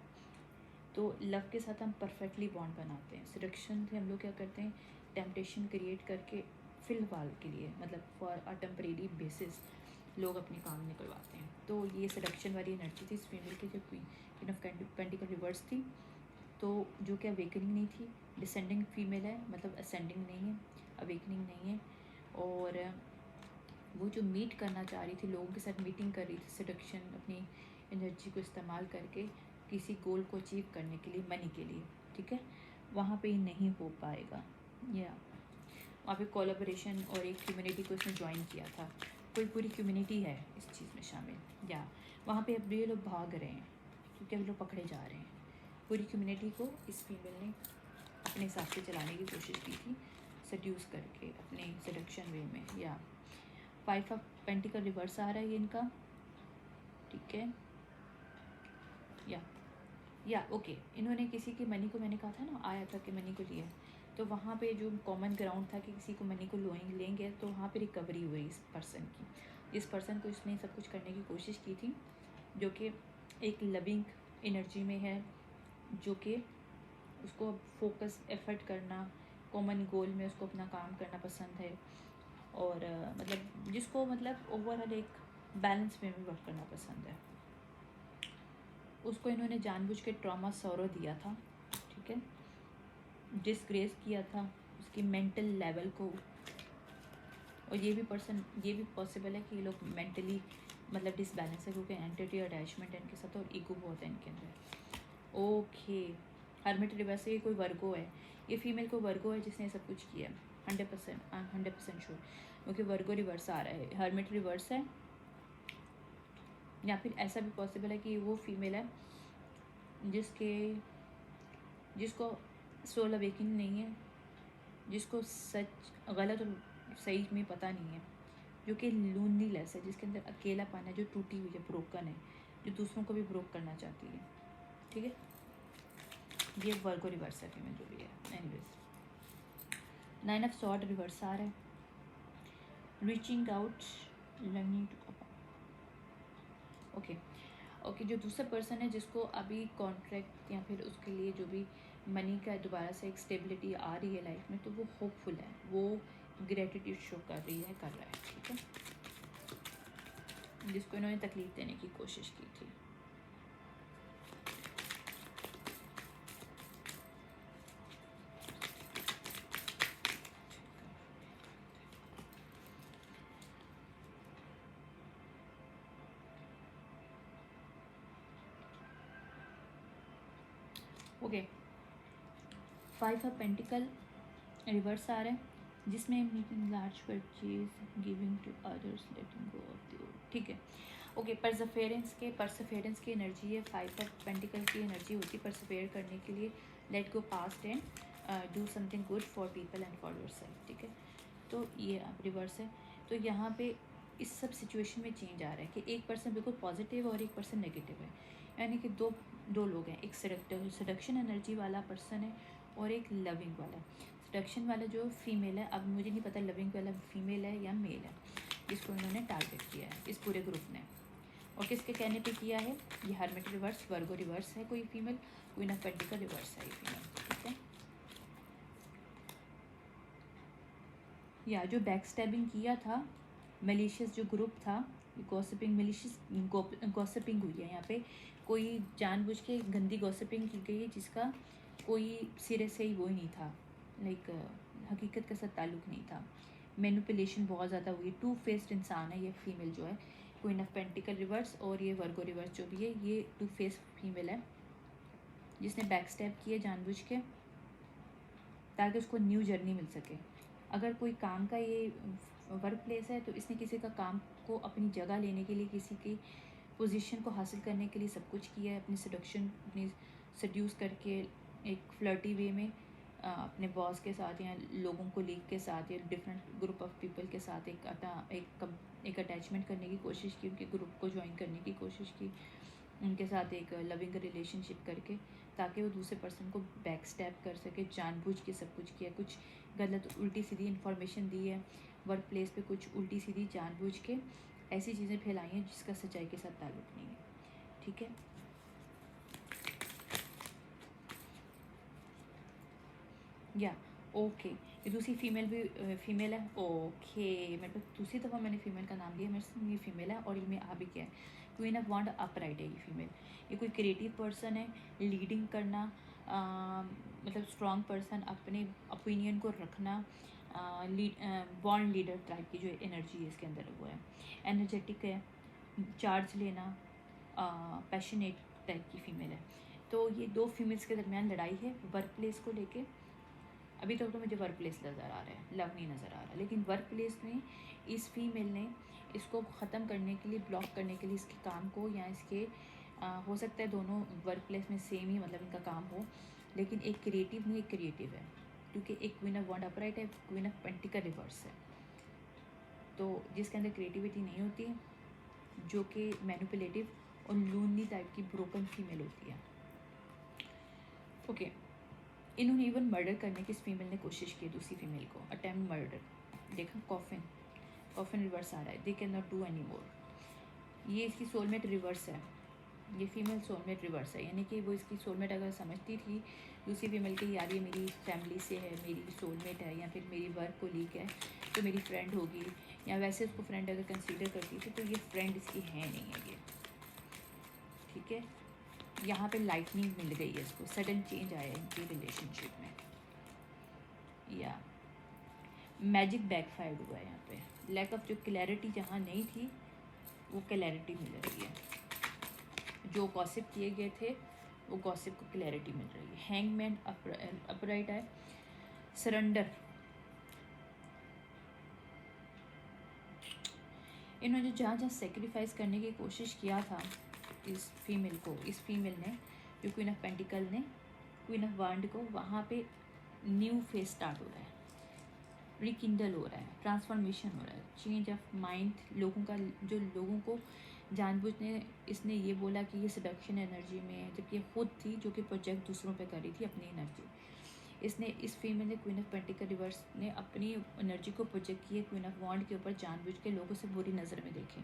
तो लव के साथ हम परफेक्टली बॉन्ड बनाते हैं, सडक्शन से हम लोग क्या करते हैं, टेम्पटेशन क्रिएट करके फिलहाल के लिए, मतलब फॉर अ टेम्परेरी बेसिस लोग अपने काम निकलवाते हैं। तो ये सडक्शन वाली एनर्जी थी इस फीमेल की, जो क्वीन ऑफ पेंटिकल रिवर्स थी, तो जो कि अवेकनिंग नहीं थी, डिसेंडिंग फीमेल है, मतलब असेंडिंग नहीं है, अवेकनिंग नहीं है। और वो जो मीट करना चाह रही थी, लोगों के साथ मीटिंग कर रही थी, सडक्शन अपनी एनर्जी को इस्तेमाल करके किसी गोल को अचीव करने के लिए, मनी के लिए, ठीक है, वहाँ पे नहीं हो पाएगा। या वहाँ पे कोलैबोरेशन और एक कम्युनिटी को इसने ज्वाइन किया था, कोई पूरी कम्युनिटी है इस चीज़ में शामिल, या वहाँ पे अब ये लोग भाग रहे हैं क्योंकि अब लोग पकड़े जा रहे हैं। पूरी कम्युनिटी को इस फीमेल ने अपने हिसाब से चलाने की कोशिश की थी, सड्यूस करके अपने सडक्शन वे में। या 5 ऑफ पेंटिकल रिवर्स आ रहा है ये इनका, ठीक है। या ओके, इन्होंने किसी की मनी को, मैंने कहा था ना आया था कि मनी को लिया, तो वहाँ पे जो कॉमन ग्राउंड था कि किसी को मनी को लेंगे, तो वहाँ पे रिकवरी हुई इस पर्सन की, जिस पर्सन को इसने सब कुछ करने की कोशिश की थी, जो कि एक लविंग एनर्जी में है, जो कि उसको फोकस एफर्ट करना, कॉमन गोल में उसको अपना काम करना पसंद है, और मतलब जिसको मतलब ओवरऑल एक बैलेंस वे में वर्क करना पसंद है। उसको इन्होंने जानबूझ के ट्रॉमा सौरो दिया था, ठीक है, डिसग्रेस किया था उसकी मेंटल लेवल को। और ये भी पॉसिबल है कि ये लोग मेंटली मतलब डिसबैलेंस है, क्योंकि एंटिटी अटैचमेंट है इनके साथ और ईगो बहुत है इनके अंदर। ओके, हर्मिट रिवर्स से कोई वर्गो है, ये फीमेल को वर्गो है जिसने सब कुछ किया है, 100% श्योर, क्योंकि वर्गो रिवर्स आ रहा है, हर्मिट रिवर्स है। या फिर ऐसा भी पॉसिबल है कि वो फीमेल है जिसको सोल अवेकनिंग नहीं है, जिसको सच गलत और सही में पता नहीं है, जो कि लोनलीनेस है, जिसके अंदर अकेलापन है, जो टूटी हुई है, ब्रोकन है, जो दूसरों को भी ब्रोक करना चाहती है, ठीक है। ये वर्गो रिवर्स है फीमेल जो भी है। एनीवेज, 9 ऑफ सॉर्ड रिवर्स आ रहा है, reaching out, learning to cope. Okay, जो दूसरा पर्सन है जिसको अभी कॉन्ट्रैक्ट या फिर उसके लिए जो भी मनी का दोबारा से एक स्टेबिलिटी आ रही है लाइफ में, तो वो होपफुल है, वो ग्रेटिट्यूड शो कर रहा है, ठीक है, जिसको इन्होंने तकलीफ देने की कोशिश की थी। ओके, 5 ऑफ पेंटिकल रिवर्स आ रहा है, जिसमें making large purchase, giving to others, letting go of the old, ठीक है। ओके, परसफेरेंस की एनर्जी है, 5 ऑफ पेंटिकल की एनर्जी होती है परसफेयर करने के लिए, let go past and do something good for people and for your self, ठीक है। तो ये अब रिवर्स है, तो यहाँ पे इस सब सिचुएशन में चेंज आ रहा है कि एक पर्सन बिल्कुल पॉजिटिव और एक पर्सन नेगेटिव है, यानी कि दो लोग हैं, एक सडक्शन एनर्जी वाला पर्सन है और एक लविंग वाला। सडक्शन वाला जो फीमेल है, अब मुझे नहीं पता लविंग वाला फीमेल है या मेल है, जिसको इन्होंने टारगेट किया है इस पूरे ग्रुप ने, और किसके कहने पे किया है? ये हर्मिट रिवर्स, वर्गो रिवर्स है कोई female, queen of pentacle reverse है ये फीमेल, ठीक है। या जो बैक स्टैबिंग किया था, मलिशियस जो ग्रुप था, गॉसिपिंग, मलिशियस गॉसिपिंग हुई है यहाँ पे, कोई जानबूझ के गंदी गॉसिपिंग की गई है जिसका कोई सिरे से ही वो ही नहीं था, लाइक हकीकत के साथ ताल्लुक़ नहीं था। मैनिपुलेशन बहुत ज़्यादा हुई, टू फेस्ड इंसान है ये फीमेल जो है, क्वीन ऑफ पेंटिकल रिवर्स और ये वर्गो रिवर्स जो भी है, ये टू फेस फीमेल है जिसने बैक स्टैब किया जानबूझ के ताकि उसको न्यू जर्नी मिल सके। अगर कोई काम का ये वर्क प्लेस है तो इसने किसी का काम को अपनी जगह लेने के लिए, किसी की पोजीशन को हासिल करने के लिए सब कुछ किया है, अपनी सडक्शन, अपनी सड्यूस करके एक फ्लर्टी वे में अपने बॉस के साथ या लोगों को लीग के साथ या डिफरेंट ग्रुप ऑफ पीपल के साथ एक अटैचमेंट करने की कोशिश की, उनके ग्रुप को ज्वाइन करने की कोशिश की, उनके साथ एक लविंग रिलेशनशिप करके, ताकि वो दूसरे पर्सन को बैक स्टैप कर सके, जानबूझ के सब कुछ किया, कुछ गलत उल्टी सीधी इन्फॉर्मेशन दी है वर्क प्लेस पे, कुछ उल्टी सीधी जानबूझ के ऐसी चीज़ें फैलाई हैं जिसका सच्चाई के साथ ताल्लुक़ नहीं है, ठीक है। या ओके, ये दूसरी फीमेल भी फीमेल है, ओके, मेरे पास दूसरी दफ़ा मैंने फीमेल का नाम लिया, मेरे से ये फीमेल है और इनमें आ भी क्या है, क्वीन ऑफ वांड अपराइट है ये फीमेल। ये कोई क्रिएटिव पर्सन है, लीडिंग करना, मतलब स्ट्रॉन्ग पर्सन, अपने ओपिनियन को रखना, बॉन्ड लीडर टाइप की जो एनर्जी है इसके अंदर वो है, एनर्जेटिक है, चार्ज लेना, पैशनेट टाइप की फ़ीमेल है। तो ये दो फीमेल्स के दरमियान लड़ाई है वर्क प्लेस को लेके। अभी तक तो मुझे वर्क प्लेस नज़र आ रहा है, लव नहीं नज़र आ रहा, लेकिन वर्क प्लेस में इस फीमेल ने इसको ख़त्म करने के लिए, ब्लॉक करने के लिए इसके काम को, या इसके हो सकता है दोनों वर्क प्लेस में सेम ही मतलब इनका काम हो, लेकिन एक क्रिएटिव नहीं, एक क्रिएटिव है, क्योंकि एक क्वीन ऑफ वांड अपराइट है, क्वीन ऑफ पेंटिकल रिवर्स है, तो जिसके अंदर क्रिएटिविटी नहीं होती है, जो कि मैनिपुलेटिव और लूनली टाइप की ब्रोकन फीमेल होती है। ओके, इन्होंने इवन मर्डर करने की इस फीमेल ने कोशिश की दूसरी फीमेल को, अटेम्प्ट मर्डर, देखा कॉफिन रिवर्स आ रहा है, they can not do any more. ये इसकी सोलमेट रिवर्स है, ये फीमेल सोलमेट रिवर्स है, यानी कि वो इसकी सोलमेट अगर समझती थी दूसरी फीमेल की, यार ये मेरी फैमिली से है, मेरी सोलमेट है, या फिर मेरी वर्क कोलीग है तो मेरी फ्रेंड होगी, या वैसे उसको फ्रेंड अगर कंसीडर करती थी तो ये फ्रेंड इसकी है नहीं है ये, ठीक है। यहाँ पे लाइटनिंग मिल गई है इसको, सडन चेंज आया है इनकी रिलेशनशिप में, या मैजिक बैकफायर्ड हुआ है यहाँ पे, लैक ऑफ जो क्लैरिटी जहाँ नहीं थी वो क्लैरिटी मिल रही है, जो गॉसिप किए गए थे वो गॉसिप को क्लैरिटी मिल रही है। हैंगमैन अपराइट है, सरेंडर, इन्होंने जहाँ जहाँ सेक्रीफाइस करने की कोशिश किया था इस फीमेल को, इस फीमेल ने, जो क्वीन ऑफ पेंटिकल ने क्वीन ऑफ वांड को, वहाँ पे न्यू फेज स्टार्ट हो रहा है, रिकिंडल हो रहा है, ट्रांसफॉर्मेशन हो रहा है, चेंज ऑफ माइंड, लोगों का, जो लोगों को जानबूझने इसने ये बोला कि ये सडक्शन एनर्जी में है, जबकि ये खुद थी जो कि प्रोजेक्ट दूसरों पे कर रही थी अपनी एनर्जी। इसने, इस फीमेल ने, क्वीन ऑफ पेंटिकल रिवर्स ने अपनी एनर्जी को प्रोजेक्ट किया क्वीन ऑफ वांड के ऊपर, जानबूझ के लोगों से बुरी नज़र में देखें,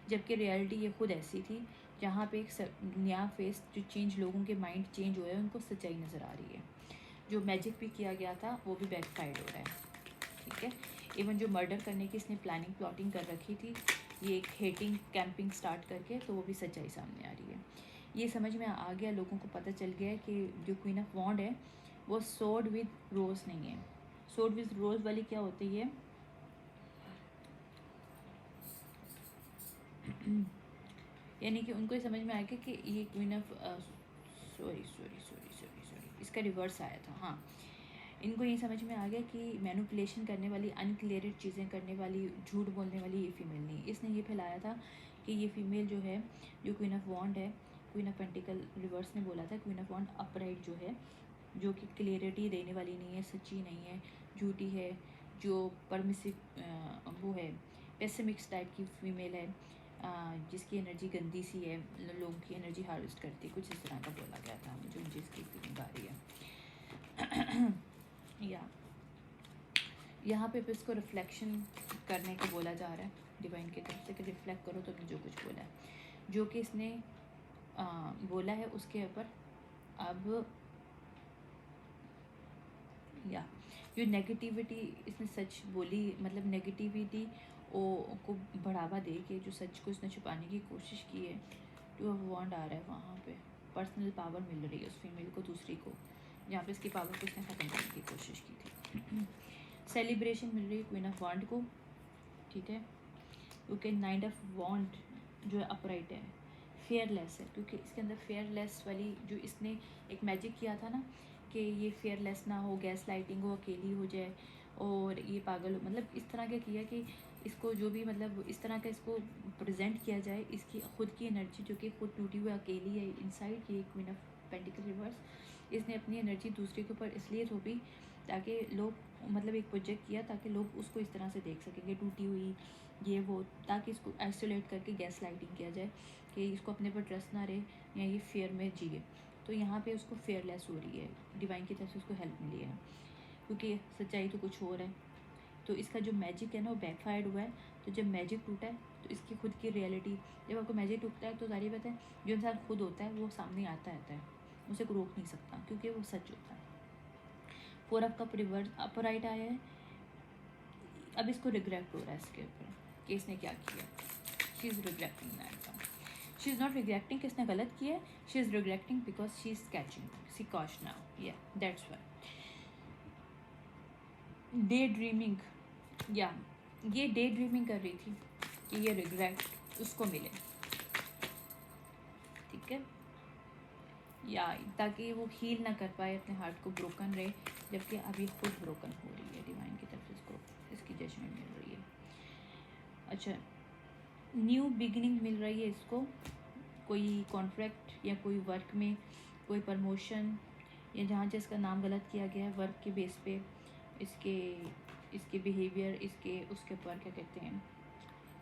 जबकि रियलिटी ये खुद ऐसी थी जहाँ पे एक नया फेस जो चेंज, लोगों के माइंड चेंज हुए हैं, उनको सच्चाई नज़र आ रही है। जो मैजिक भी किया गया था वो भी बैकफायर्ड हो रहा है, ठीक है। इवन जो मर्डर करने की इसने प्लानिंग प्लॉटिंग कर रखी थी, ये एक हेटिंग कैंपिंग स्टार्ट करके, तो वो भी सच्चाई सामने आ रही है। ये समझ में आ गया, लोगों को पता चल गया है कि जो क्वीन ऑफ वांड है वो सोर्ड विद रोज़ नहीं है। सोर्ड विद रोज़ वाली क्या होती है, यानी कि उनको ये समझ में आ गया कि ये क्वीन ऑफ सॉरी इसका रिवर्स आया था, हाँ, इनको ये समझ में आ गया कि मैनिपुलेशन करने वाली, अनक्लियरेड चीज़ें करने वाली, झूठ बोलने वाली ये फीमेल नहीं। इसने ये फैलाया था कि ये फीमेल जो है, जो क्वीन ऑफ वांड है, क्वीन ऑफ पेंटिकल रिवर्स ने बोला था क्वीन ऑफ वांड अपराइट जो है, जो कि क्लियरिटी देने वाली नहीं है, सच्ची नहीं है, झूठी है, जो परमिसिव वो है, पेसिमिक्स टाइप की फीमेल है, जिसकी एनर्जी गंदी सी है, लोगों की एनर्जी हार्वेस्ट करती है, कुछ इस तरह का बोला गया था मुझे, जिसकी फीलिंग आ रही है। या यहाँ पे इसको रिफ्लेक्शन करने को बोला जा रहा है डिवाइन की तरफ से कि रिफ्लेक्ट करो तो जो कुछ बोला है, जो कि इसने बोला है उसके ऊपर। अब या जो नेगेटिविटी इसने सच बोली, मतलब नेगेटिविटी को बढ़ावा दे के जो सच को इसने छुपाने की कोशिश की है, टू ऑफ वॉन्ड आ रहा है वहाँ पे। पर्सनल पावर मिल रही है उस फीमेल को, दूसरी को, जहाँ पे इसकी पावर को इसने ख़त्म करने की कोशिश की थी। सेलिब्रेशन मिल रही है क्वीन ऑफ वॉन्ड को, ठीक है, क्योंकि नाइट ऑफ वॉन्ड जो है अपराइट है, फेयरलेस है, क्योंकि इसके अंदर फेयरलेस वाली जो इसने एक मैजिक किया था ना कि ये फेयरलेस ना हो, गैस लाइटिंग हो, अकेली हो जाए और ये पागल हो, मतलब इस तरह का किया कि इसको जो भी मतलब इस तरह का इसको प्रेजेंट किया जाए, इसकी खुद की एनर्जी जो कि खुद टूटी हुई अकेली है इनसाइड, ये क्वीन ऑफ पेंटिकल रिवर्स, इसने अपनी एनर्जी दूसरे के ऊपर इसलिए थोपी ताकि लोग, मतलब एक प्रोजेक्ट किया ताकि लोग उसको इस तरह से देख सकेंगे टूटी हुई ये वो, ताकि इसको आइसोलेट करके गैस लाइटिंग किया जाए कि इसको अपने पर ट्रस्ट ना रहे या ये फेयर में जिए। तो यहाँ पे उसको फेयरलेस हो रही है, डिवाइन की तरफ से उसको हेल्प मिली है, क्योंकि सच्चाई तो कुछ और है। तो इसका जो मैजिक है ना वो बैकफायर्ड हुआ है। तो जब मैजिक टूटा है तो इसकी खुद की रियलिटी, जब आपको मैजिक टूटता है तो सारी बात है, जो इंसान खुद होता है वो सामने आता रहता है, उसे को रोक नहीं सकता क्योंकि वो सच होता है। 4 ऑफ कप रिवर्स अपराइट आया है। अब इसको रिग्रेट हो रहा है इसके ऊपर कि इसने क्या किया। She is regretting that. She is not regretting कि इसने गलत किया है, she is regretting because she is catching see cosh now, yeah that's why. Day dreaming, या ये डे ड्रीमिंग कर रही थी कि ये रिग्रेट उसको मिले, ठीक है, या ताकि वो हील ना कर पाए, अपने हार्ट को ब्रोकन रहे, जबकि अभी खुद ब्रोकन हो रही है डिवाइन की तरफ से इसको, इसकी जजमेंट मिल रही है। अच्छा, न्यू बिगिनिंग मिल रही है इसको, कोई कॉन्ट्रैक्ट या कोई वर्क में कोई प्रमोशन, या जहाँ जिसका नाम गलत किया गया है वर्क के बेस पे, इसके बिहेवियर, इसके उसके ऊपर क्या कहते हैं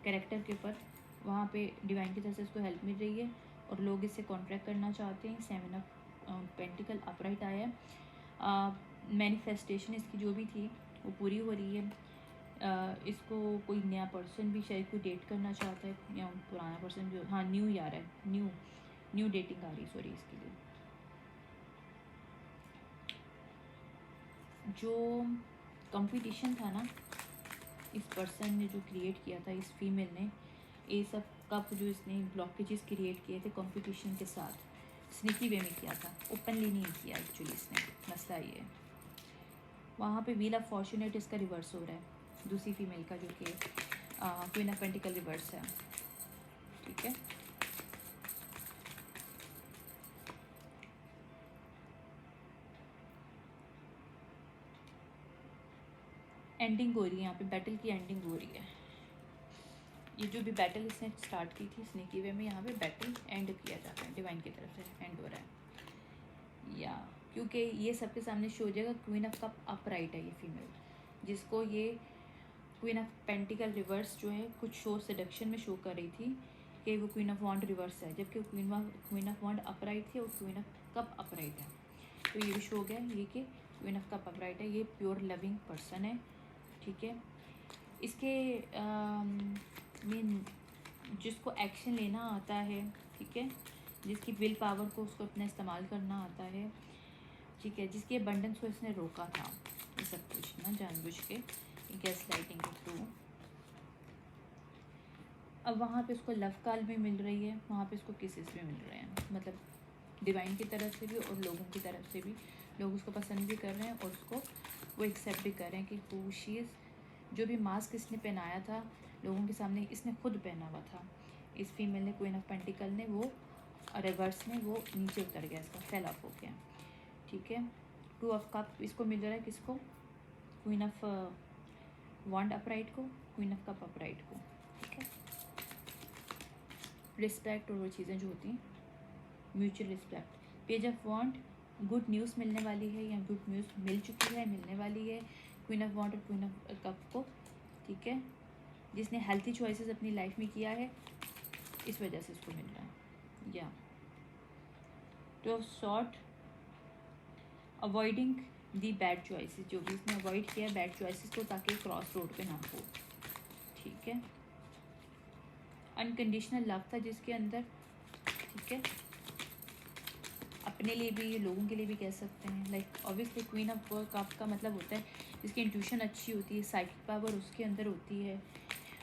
कैरेक्टर के ऊपर, वहाँ पे डिवाइन की तरफ से इसको हेल्प मिल रही है और लोग इससे कॉन्ट्रैक्ट करना चाहते हैं। 7 ऑफ पेंटिकल अपराइट आया है। मैनिफेस्टेशन इसकी जो भी थी वो पूरी हो रही है। इसको कोई नया पर्सन भी शायद कोई डेट करना चाहता है, या पुराना पर्सन जो, हाँ न्यू आ रहा है, न्यू डेटिंग आ रही है, सॉरी इसके लिए। जो कंपटीशन था ना इस पर्सन ने जो क्रिएट किया था, इस फीमेल ने, ये सब कप जो इसने ब्लॉकेजेस क्रिएट किए थे कंपटीशन के साथ, स्निकी वे में किया था, ओपनली नहीं किया एक्चुअली इसने, मसला ये है। वहाँ पे व्हील ऑफ फॉर्चुनेट इसका रिवर्स हो रहा है, दूसरी फीमेल का, जो कि क्वीन ऑफ पेंटिकल रिवर्स है, ठीक है। एंडिंग हो रही है यहाँ पे, बैटल की एंडिंग हो रही है। ये जो भी बैटल इसने स्टार्ट की थी स्नेकी वे में, यहाँ पे बैटल एंड किया जाता है, डिवाइन की तरफ से एंड हो रहा है। या क्योंकि ये सबके सामने शो हो जाएगा क्वीन ऑफ कप अपराइट है ये फीमेल, जिसको ये क्वीन ऑफ पेंटिकल रिवर्स जो है कुछ शो सेडक्शन में शो कर रही थी कि वो क्वीन ऑफ वॉन्ड रिवर्स है, जबकि क्वीन ऑफ वॉन्ड अपराइट थी और क्वीन ऑफ कप अपराइट है। तो ये भी शो हो गया ये कि क्वीन ऑफ कप अपराइट है, ये प्योर लविंग पर्सन है, ठीक है। इसके मीन जिसको एक्शन लेना आता है, ठीक है, जिसकी विल पावर को उसको अपना इस्तेमाल करना आता है, ठीक है, जिसकी अबंडेंस को इसने रोका था ये सब कुछ ना जानबूझ के गैस लाइटिंग के थ्रू। अब वहाँ पे उसको लव कॉल भी मिल रही है, वहाँ पे उसको किसेस भी मिल रहे हैं, मतलब डिवाइन की तरफ से भी और लोगों की तरफ से भी। लोग उसको पसंद भी कर रहे हैं और उसको वो एक्सेप्ट भी कर रहे हैं कि हु शी इज़। जो भी मास्क इसने पहनाया था लोगों के सामने, इसने खुद पहना हुआ था, इस फीमेल ने, क्वीन ऑफ पेंटिकल ने, वो रिवर्स में वो नीचे उतर गया, इसका फेल ऑफ हो गया, ठीक है। 2 ऑफ कप इसको मिल रहा है, किसको, क्वीन ऑफ वॉन्ड अपराइट को, क्वीन ऑफ कप अपराइट को, ठीक है। रिस्पेक्ट और वो चीज़ें जो होती हैं, mutual respect. Page of wands, good news मिलने वाली है या गुड न्यूज़ मिल चुकी है, मिलने वाली है क्वीन ऑफ वॉन्ड और क्वीन ऑफ कप को, ठीक है। जिसने हेल्थी चॉइसेस अपनी लाइफ में किया है, इस वजह से इसको मिल रहा है। या तो सॉर्ट अवॉइडिंग दी बैड चॉइसेस, जो भी इसने अवॉइड किया बैड चॉइसेस को ताकि क्रॉस रोड पे ना हो, ठीक है। अनकंडीशनल लव था जिसके अंदर, ठीक है, अपने लिए भी लोगों के लिए भी कह सकते हैं। Like obviously queen of cup का मतलब होता है जिसकी इंट्यूशन अच्छी होती है, साइकिक पावर उसके अंदर होती है।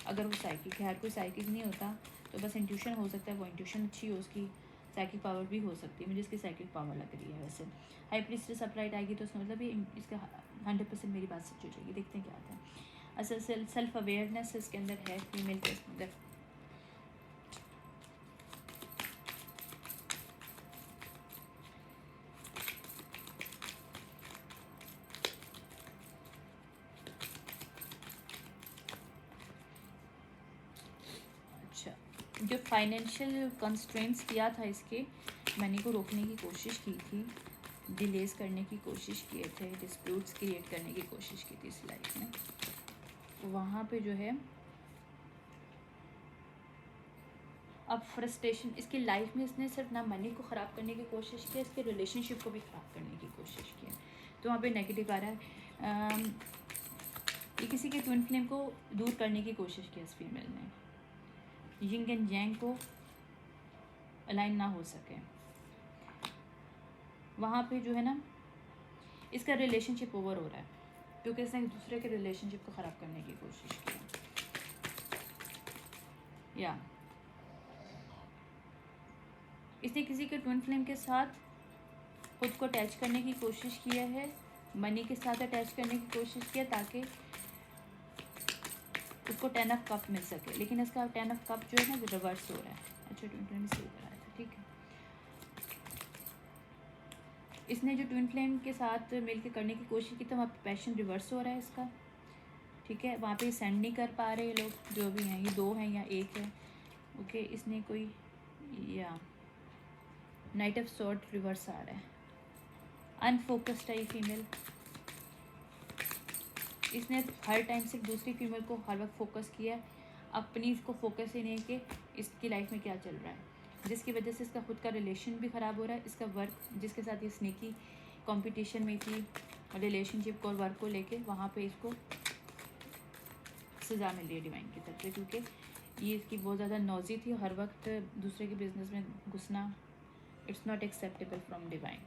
अगर वो साइकिक है, हर कोई साइकिक नहीं होता, तो बस इंट्यूशन हो सकता है, वो इंट्यूशन अच्छी हो, उसकी साइकिक पावर भी हो सकती है। मुझे इसकी साइकिक पावर लग रही है वैसे। हाई प्रीस्टेस अपराइट आएगी तो उसका मतलब ये इसका 100% मेरी बात सच हो जाएगी। देखते हैं क्या आता है। असल सेल्फ अवेयरनेस इसके अंदर है फीमेल के अंदर। जो फाइनेंशियल कंस्ट्रेंट्स किया था इसके, मनी को रोकने की कोशिश की थी, डिलेज करने की कोशिश किए थे, डिस्प्यूट्स क्रिएट करने की कोशिश की थी इस लाइफ में, वहाँ पे जो है अब फ्रस्ट्रेशन इसकी लाइफ में, इसने सिर्फ ना मनी को ख़राब करने की कोशिश की, इसके रिलेशनशिप को भी ख़राब करने की कोशिश की। तो वहाँ पे नेगेटिव आ रहा है। ये किसी के ट्विन फ्लेम को दूर करने की कोशिश की इस फीमेल ने, यिंग एंड यांग को अलाइन ना हो सके। वहाँ पे जो है ना इसका रिलेशनशिप ओवर हो रहा है क्योंकि इसने एक दूसरे के रिलेशनशिप को ख़राब करने की कोशिश की। या इसने किसी के ट्विन फ्लेम के साथ खुद को अटैच करने की कोशिश किया है, मनी के साथ अटैच करने की कोशिश किया ताकि उसको 10 ऑफ कप मिल सके, लेकिन इसका 10 ऑफ कप जो है ना वो रिवर्स हो रहा है। अच्छा, ट्विन फ्लेम से ऊपर आया था, ठीक है। इसने जो ट्विन फ्लेम के साथ मिलकर करने की कोशिश की तो वहाँ पे पैशन रिवर्स हो रहा है इसका, ठीक है। वहाँ पे सेंड नहीं कर पा रहे ये लोग जो भी हैं, ये 2 हैं या 1 है, ओके। इसने कोई या नाइट ऑफ सॉर्ट रिवर्स आ रहा है, अनफोकस्ड है ये फीमेल। इसने हर टाइम से दूसरी फीमेल को हर वक्त फोकस किया, अपनी इसको फोकस ही नहीं कि इसकी लाइफ में क्या चल रहा है, जिसकी वजह से इसका खुद का रिलेशन भी ख़राब हो रहा है। इसका वर्क जिसके साथ ये स्नेकी कंपटीशन में थी रिलेशनशिप को और वर्क को लेके, वहाँ पे इसको सज़ा मिल रही है डिवाइन की तरफ से, क्योंकि ये इसकी बहुत ज़्यादा नौजी थी, हर वक्त दूसरे के बिजनेस में घुसना it's not acceptable from divine,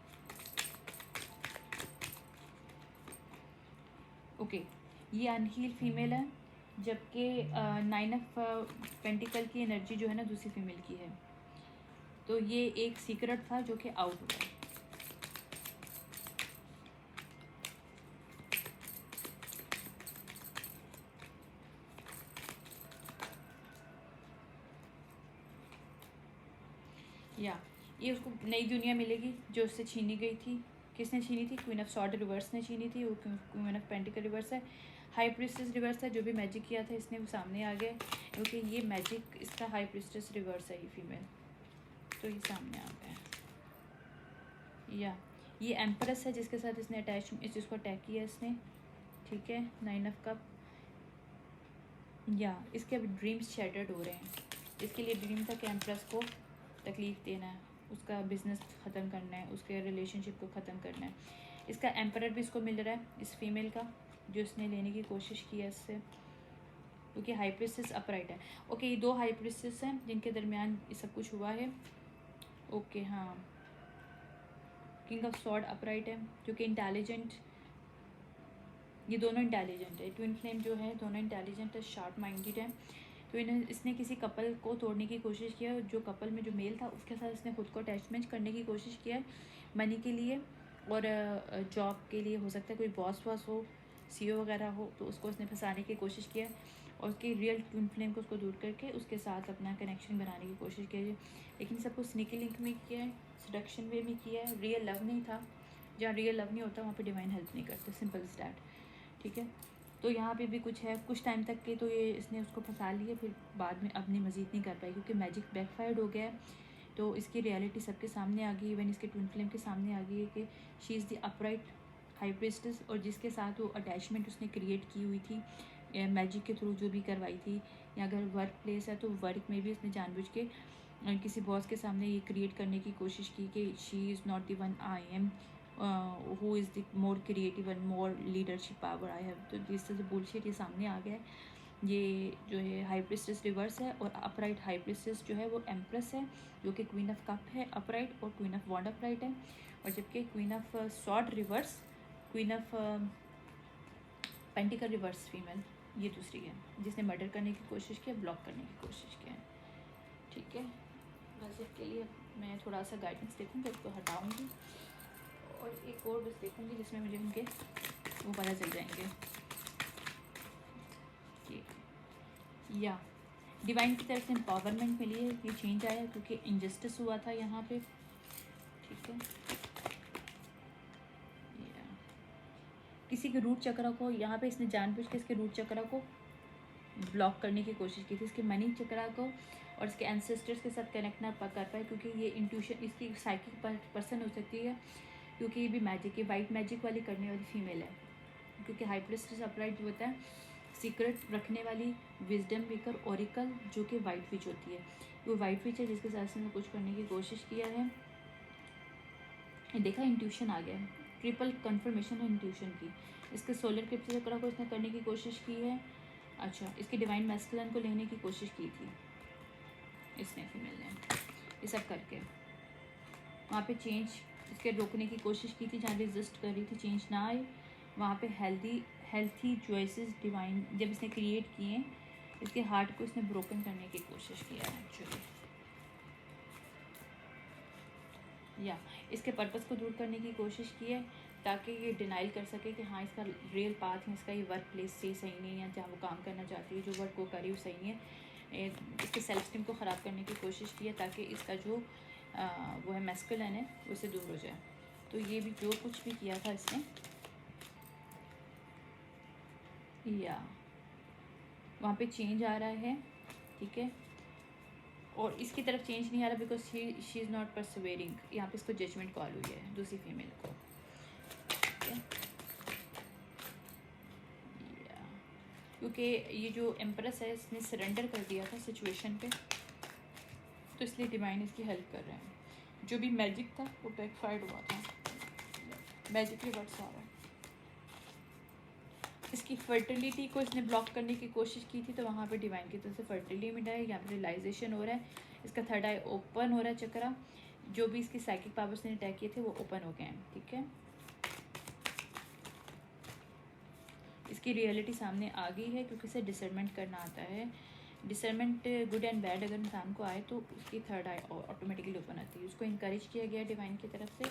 okay. ये अनहील फीमेल है, जबकि 9 ऑफ पेंटिकल की एनर्जी जो है ना दूसरी फीमेल की है, तो ये एक सीक्रेट था जो कि आउट हुआ है। या ये उसको नई दुनिया मिलेगी जो उससे छीनी गई थी। किसने छीनी थी? क्वीन ऑफ सॉर्ड रिवर्स ने छीनी थी, वो क्वीन ऑफ पेंटिकल रिवर्स है। हाई प्रिस्टेस रिवर्स है, जो भी मैजिक किया था इसने वो सामने आ गया, क्योंकि ये मैजिक इसका हाई प्रिस्टेस रिवर्स है ये फीमेल, तो ये सामने आ गया। या ये एम्प्रेस है जिसके साथ इसने अटैच इस चीज़ को अटैक किया इसने, ठीक है। 9 ऑफ कप। या इसके अब ड्रीम्स शैटर्ड हो रहे हैं, इसके लिए ड्रीम था कि एम्प्रेस को तकलीफ़ देना है, उसका बिज़नेस ख़त्म करना है, उसके रिलेशनशिप को ख़त्म करना है। इसका एम्परर भी इसको मिल रहा है इस फीमेल का, जो इसने लेने की कोशिश की है इससे, क्योंकि हाई प्रिस्टेस अपराइट है। ओके, ये 2 हाई प्रिस्टेस हैं जिनके दरमियान ये सब कुछ हुआ है, ओके। हाँ, किंग ऑफ सॉर्ड अपराइट है, क्योंकि इंटेलिजेंट, ये दोनों इंटेलिजेंट है, ट्विन फ्लेम जो है दोनों इंटेलिजेंट है, शार्प माइंडेड है। तो इसने किसी कपल को तोड़ने की कोशिश किया, जो कपल में जो मेल था उसके साथ इसने खुद को अटैचमेंट करने की कोशिश किया है मनी के लिए और जॉब के लिए, हो सकता है कोई बॉस वॉस हो, सीईओ वगैरह हो, तो उसको उसने फंसाने की कोशिश किया और उसकी रियल ट्विन फ्लेम को उसको दूर करके उसके साथ अपना कनेक्शन बनाने की कोशिश की है। लेकिन सब कुछ स्नीकी लिंक में किया है, सडक्शन वे में किया है, रियल लव नहीं था। जहाँ रियल लव नहीं होता वहाँ पर डिवाइन हेल्प नहीं करते, सिंपल इज दैट, ठीक है। तो यहाँ पे भी कुछ है, कुछ टाइम तक के तो ये इसने उसको फंसा लिया, फिर बाद में अपनी मज़ीद नहीं कर पाई क्योंकि मैजिक बैकफायर्ड हो गया है। तो इसकी रियलिटी सबके सामने आ गई, इवन इसके ट्विन फ्लेम के सामने आ गई है कि she is the upright high priestess, और जिसके साथ वो अटैचमेंट उसने क्रिएट की हुई थी मैजिक के थ्रू जो भी करवाई थी, या अगर वर्क प्लेस है तो वर्क में भी इसने जानबूझ के किसी बॉस के सामने ये क्रिएट करने की कोशिश की कि she is not the one I am, who is the more creative and more leadership power I have. तो जिस तरह से बुलशिट ये सामने आ गया है। ये जो है हाई प्रिस्टेस रिवर्स है, और अपराइट हाई प्रिस्टेस जो है वो एम्प्रेस है, जो कि क्वीन ऑफ कप है अपराइट, और क्वीन ऑफ वॉन्ड अपराइट है। और जबकि queen of swords reverse, queen of pentacle reverse female, ये दूसरी है जिसने मर्डर करने की कोशिश की, ब्लॉक करने की कोशिश की है। ठीक है, बस इसके लिए मैं थोड़ा सा गाइडेंस देखूँगी, इसको हटाऊँगी और एक और बस देखूँगी जिसमें मुझे उनके वो पता चल जाएंगे। या डिवाइन की तरफ से एम्पावरमेंट मिली है, ये चेंज आया क्योंकि इनजस्टिस हुआ था यहाँ पे। ठीक है, किसी के रूट चक्र को यहाँ पे इसने जानबूझ के इसके रूट चक्र को ब्लॉक करने की कोशिश की थी, इसके मनी चक्र को और इसके एंसेस्टर्स के साथ कनेक्ट ना कर पाए, क्योंकि ये इंट्यूशन इसकी साइकिक पर्सन हो सकती है, क्योंकि ये भी मैजिक है, वाइट मैजिक वाली करने वाली फीमेल है। क्योंकि हाई प्रिस्टेस अपराइट जो होता है सीक्रेट रखने वाली, विजडम मेकर, ओरिकल, जो कि वाइट विच होती है। वो वाइट विच है जिसके साथ से कुछ करने की कोशिश किया है। देखा, इंट्यूशन आ गया है, ट्रिपल कंफर्मेशन है इंट्यूशन की। इसके सोलर क्लिप्स चक्र को इसने करने की कोशिश की है। अच्छा, इसके डिवाइन मैस्कुलिन को लेने की कोशिश की थी इसने, फीमेल ने, ये सब करके वहाँ पे चेंज इसके रोकने की कोशिश की थी, जहाँ रेजिस्ट कर रही थी चेंज ना आए, वहाँ पे हेल्थी चॉइसेस डिवाइन जब इसने क्रिएट किए, इसके हार्ट को इसने ब्रोकन करने की कोशिश किया है एक्चुअली, या इसके पर्पस को दूर करने की कोशिश की है, ताकि ये डिनाइल कर सके कि हाँ इसका रियल पाथ है, इसका ये वर्क प्लेस से सही नहीं है, जहाँ वो काम करना चाहती है, जो वर्क वो करी वो सही नहीं है। इसके सेल्फ स्टीम को ख़राब करने की कोशिश की है, ताकि इसका जो वो है मैस्कुलिन है उससे दूर हो जाए। तो ये भी जो कुछ भी किया था इसने, या वहाँ पे चेंज आ रहा है। ठीक है, और इसकी तरफ चेंज नहीं आ रहा बिकॉज शी इज़ नॉट परसवेरिंग, यहाँ पे इसको जजमेंट कॉल हुई है दूसरी फीमेल को। ठीक है, क्योंकि ये जो एम्प्रेस है इसने सरेंडर कर दिया था सिचुएशन पे, तो इसलिए डिवाइन इसकी हेल्प कर रहे हैं। जो भी मैजिक था वो बैकफायर्ड हुआ था, मैजिक रिवर्स आ रहा है। इसकी फर्टिलिटी को इसने ब्लॉक करने की कोशिश की थी, तो वहाँ पे डिवाइन की तरफ से फर्टिलिटी मिला है, यहाँ पे रियलाइजेशन हो रहा है, इसका थर्ड आई ओपन हो रहा है चक्रा, जो भी इसकी साइकिक पावर्स ने अटैक किए थे वो ओपन हो गए हैं। ठीक है, इसकी रियलिटी सामने आ गई है, क्योंकि इसे डिसर्नमेंट करना आता है। डिसर्नमेंट गुड एंड बैड अगर इंसान को आए तो उसकी थर्ड आई ऑटोमेटिकली ओपन आती है। उसको इंकरेज किया गया डिवाइन की तरफ से,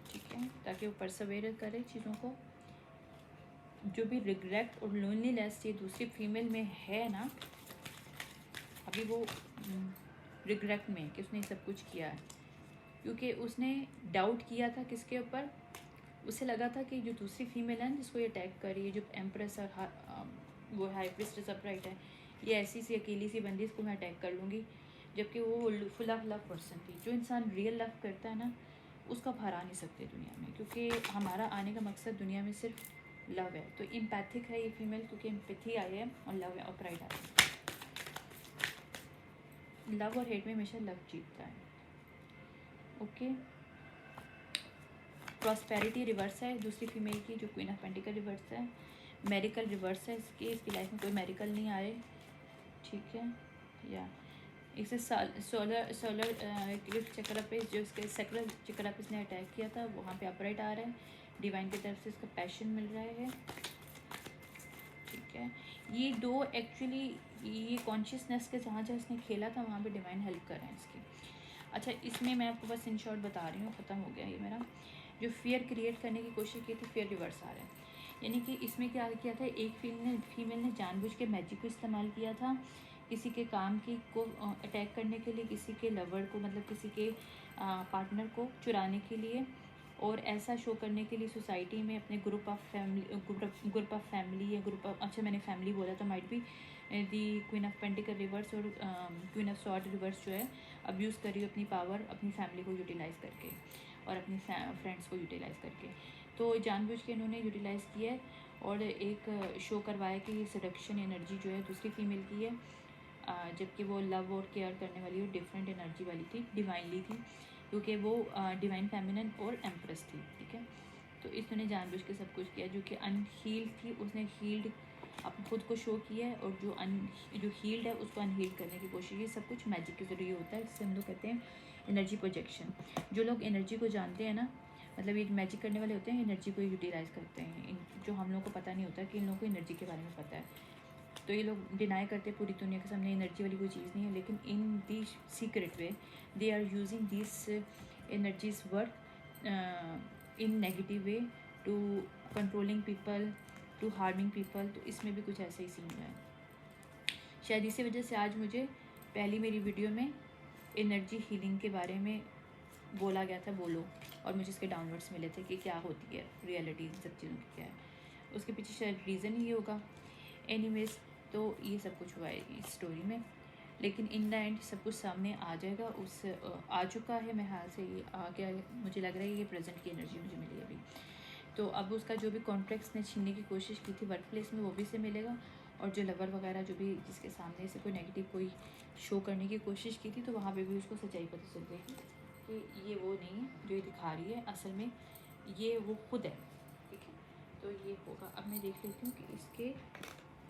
ठीक है, ताकि वो परसवेयर करे चीज़ों को। जो भी रिग्रेट और लोनलीनेस ये दूसरी फीमेल में है ना, अभी वो रिग्रेट में कि उसने सब कुछ किया है, क्योंकि उसने डाउट किया था किसके ऊपर, उसे लगा था कि जो दूसरी फीमेल है जिसको ये अटैक कर रही है, जो एम्प्रेस और वो हाई प्रिस्टेस अपराइट है, ये ऐसी सी अकेली सी बंदी, इसको मैं अटैक कर लूँगी। जबकि वो फुल ऑफ लव पर्सन थी। जो इंसान रियल लव करता है ना, उसको आप हरा नहीं सकते दुनिया में, क्योंकि हमारा आने का मकसद दुनिया में सिर्फ लव है। तो एम्पैथिक है ये फीमेल, क्योंकि एम्पैथी आई है और लव है, अपराइट आई है। लव और हेट में हमेशा लव जीतता है। ओके, प्रॉस्पेरिटी रिवर्स है दूसरी फीमेल की, जो क्वीन ऑफ पेंटिकल रिवर्स है। मेरिकल रिवर्स है इसकी लाइफ में कोई मेरिकल नहीं आए। ठीक है, या इससे सोलर चक्र पे, जो इसके सेकुलर चक्र पे इसने अटैक किया था, वहाँ पे अपराइट आ रहा है। डिवाइन की तरफ से इसका पैशन मिल रहा है। ठीक है, ये दो एक्चुअली ये कॉन्शियसनेस के जहाँ जहाँ इसने खेला था वहाँ पे डिवाइन हेल्प कर रहे हैं इसकी। अच्छा, इसमें मैं आपको बस इन शॉर्ट बता रही हूँ, ख़त्म हो गया ये मेरा। जो फियर क्रिएट करने की कोशिश की थी, फियर रिवर्स आ रहा है। यानी कि इसमें क्या किया था, एक फीमेल ने जानबूझ के मैजिक को इस्तेमाल किया था किसी के काम की को अटैक करने के लिए, किसी के लवर को, मतलब किसी के पार्टनर को चुराने के लिए, और ऐसा शो करने के लिए सोसाइटी में अपने ग्रुप ऑफ फैमिली या ग्रुप ऑफ, अच्छा मैंने फैमिली बोला था, might be the queen of pentacle reverse और क्वीन ऑफ सॉर्ड रिवर्स जो है अब्यूज़ कर रही हो अपनी पावर, अपनी फैमिली को यूटिलाइज़ करके और अपनी फ्रेंड्स को यूटिलाइज़ करके। तो जानबूझ के इन्होंने यूटिलाइज़ किया है और एक शो करवाया कि ये सडक्शन एनर्जी जो है दूसरी फीमेल की है, जबकि वो लव और केयर करने वाली और डिफरेंट एनर्जी वाली थी, डिवाइनली थी, क्योंकि वो डिवाइन फेमिनिन और एम्प्रेस थी। ठीक है, तो इसने जानबूझ के सब कुछ किया। जो कि अनहील्ड थी उसने हील्ड अपने खुद को शो किया है, और जो हील्ड है उसको अनहील्ड करने की कोशिश की। सब कुछ मैजिक के जरिए होता है, जिसे हम लोग कहते हैं एनर्जी प्रोजेक्शन। जो लोग एनर्जी को जानते हैं ना, मतलब ये मैजिक करने वाले होते हैं, एनर्जी को यूटिलाइज़ करते हैं। जो हम लोगों को पता नहीं होता कि इन लोगों को एनर्जी के बारे में पता है, तो ये लोग डिनाई करते हैं पूरी दुनिया के सामने एनर्जी वाली कोई चीज़ नहीं है। लेकिन in the secret way they are using this energies work in negative way to controlling people, to harming people. तो इसमें भी कुछ ऐसे ही सीन है। शायद इसी वजह से आज मुझे पहली मेरी वीडियो में एनर्जी हीलिंग के बारे में बोला गया था, बोलो, और मुझे इसके डाउनवर्ड्स मिले थे कि क्या होती है रियलिटी, इन सब चीज़ों की क्या है। उसके पीछे शायद रीज़न ही होगा। एनीवेज, तो ये सब कुछ हुआ है इस स्टोरी में, लेकिन इन द एंड सब कुछ सामने आ जाएगा। आ चुका है, मैं हाल से ये आ गया है। मुझे लग रहा है ये प्रेजेंट की एनर्जी मुझे मिली अभी। तो अब उसका जो भी कॉन्ट्रैक्ट्स ने छीनने की कोशिश की थी वर्क प्लेस में, वो भी से मिलेगा। और जो लवर वगैरह जो भी जिसके सामने से कोई नेगेटिव कोई शो करने की कोशिश की थी, तो वहाँ पे भी उसको सच्चाई पता चल गई कि ये वो नहीं है जो ये दिखा रही है, असल में ये वो खुद है। ठीक है, तो ये होगा। अब मैं देख लेती हूँ कि इसके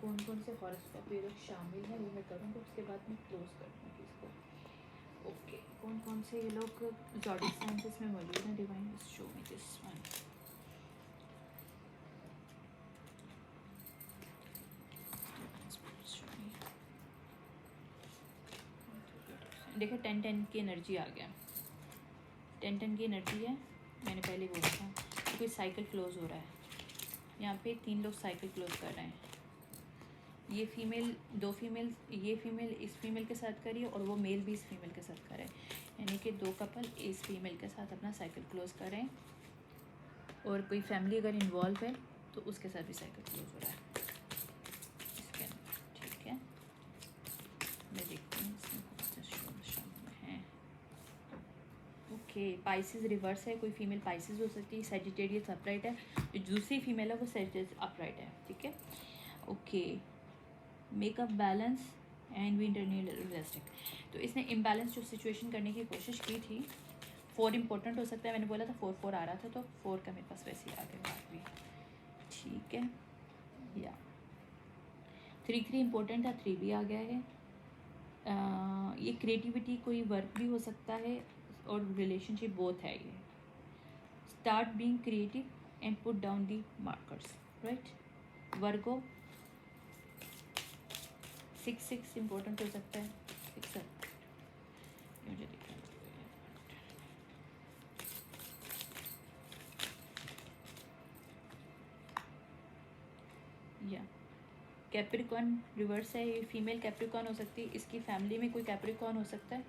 कौन कौन से हॉरोस्कोप ये लोग शामिल हैं, वो मैं करूँगा। उसके बाद मैं क्लोज कर दूँगी इसको। ओके, कौन कौन से ये लोग ज़ोडिक साइंस में मौजूद हैं। Divine show me this one. देखो 10-10 की एनर्जी आ गया। 10-10 की एनर्जी है, मैंने पहले बोला था। तो कोई साइकिल क्लोज हो रहा है यहाँ पे। 3 लोग साइकिल क्लोज कर रहे हैं। ये फीमेल, 2 फीमेल, ये फीमेल इस फीमेल के साथ करिए और वो मेल भी इस फीमेल के साथ करें, यानी कि 2 कपल इस फीमेल के साथ अपना साइकिल क्लोज करें। और कोई फैमिली अगर इन्वॉल्व है तो उसके साथ भी साइकिल क्लोज हो रहा है इसके अंदर। ठीक है, मैं देखती हूँ इसमें कौन सा शो है। ओके, पाइसेस रिवर्स है। कोई फीमेल पाइसेस हो सकती है। सेजिटेरियस अपराइट है। जो दूसरी फीमेल है वो सेजिटेरियस अपराइट है। ठीक है, okay. Make up balance and we internal realistic. तो इसने इम्बैलेंस जो सिचुएशन करने की कोशिश की थी। 4 इंपॉर्टेंट हो सकता है, मैंने बोला था 4-4 आ रहा था, तो 4 का मेरे पास वैसे ही आ गया बात भी। ठीक है, या 3-3 इम्पोर्टेंट था, 3 भी आ गया है। ये क्रिएटिविटी कोई वर्क भी हो सकता है और रिलेशनशिप बोथ है। ये start being creative and put down the markers, right. Virgo 6-6 important हो सकता है। 6 मुझे दिख रहा है या कैप्रिकॉर्न रिवर्स है। ये फीमेल कैप्रिकॉर्न हो सकती है। इसकी फैमिली में कोई कैप्रिकॉर्न हो सकता है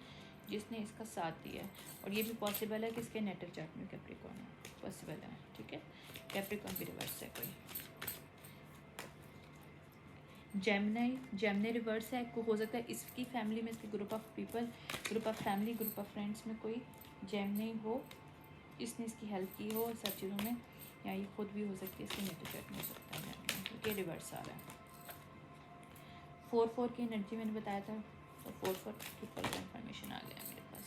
जिसने इसका साथ दिया है, और ये भी पॉसिबल है कि इसके नेटल चार्ट में कैप्रिकॉर्न है, पॉसिबल है। ठीक है, कैप्रिकॉर्न भी रिवर्स है। कोई जेमिनी रिवर्स है। को हो सकता है इसकी फैमिली में, इसके group of people, group of family, group of friends में कोई जेमिनी हो, इसने इसकी हेल्प की हो सब चीज़ों में, या ये खुद भी हो सकती है। इसके नेटल चार्ट में हो सकता है क्योंकि रिवर्स आ रहा है। 4-4 की एनर्जी मैंने बताया था, तो 4-4 ट्रिपल कन्फर्मेशन आ गया मेरे पास।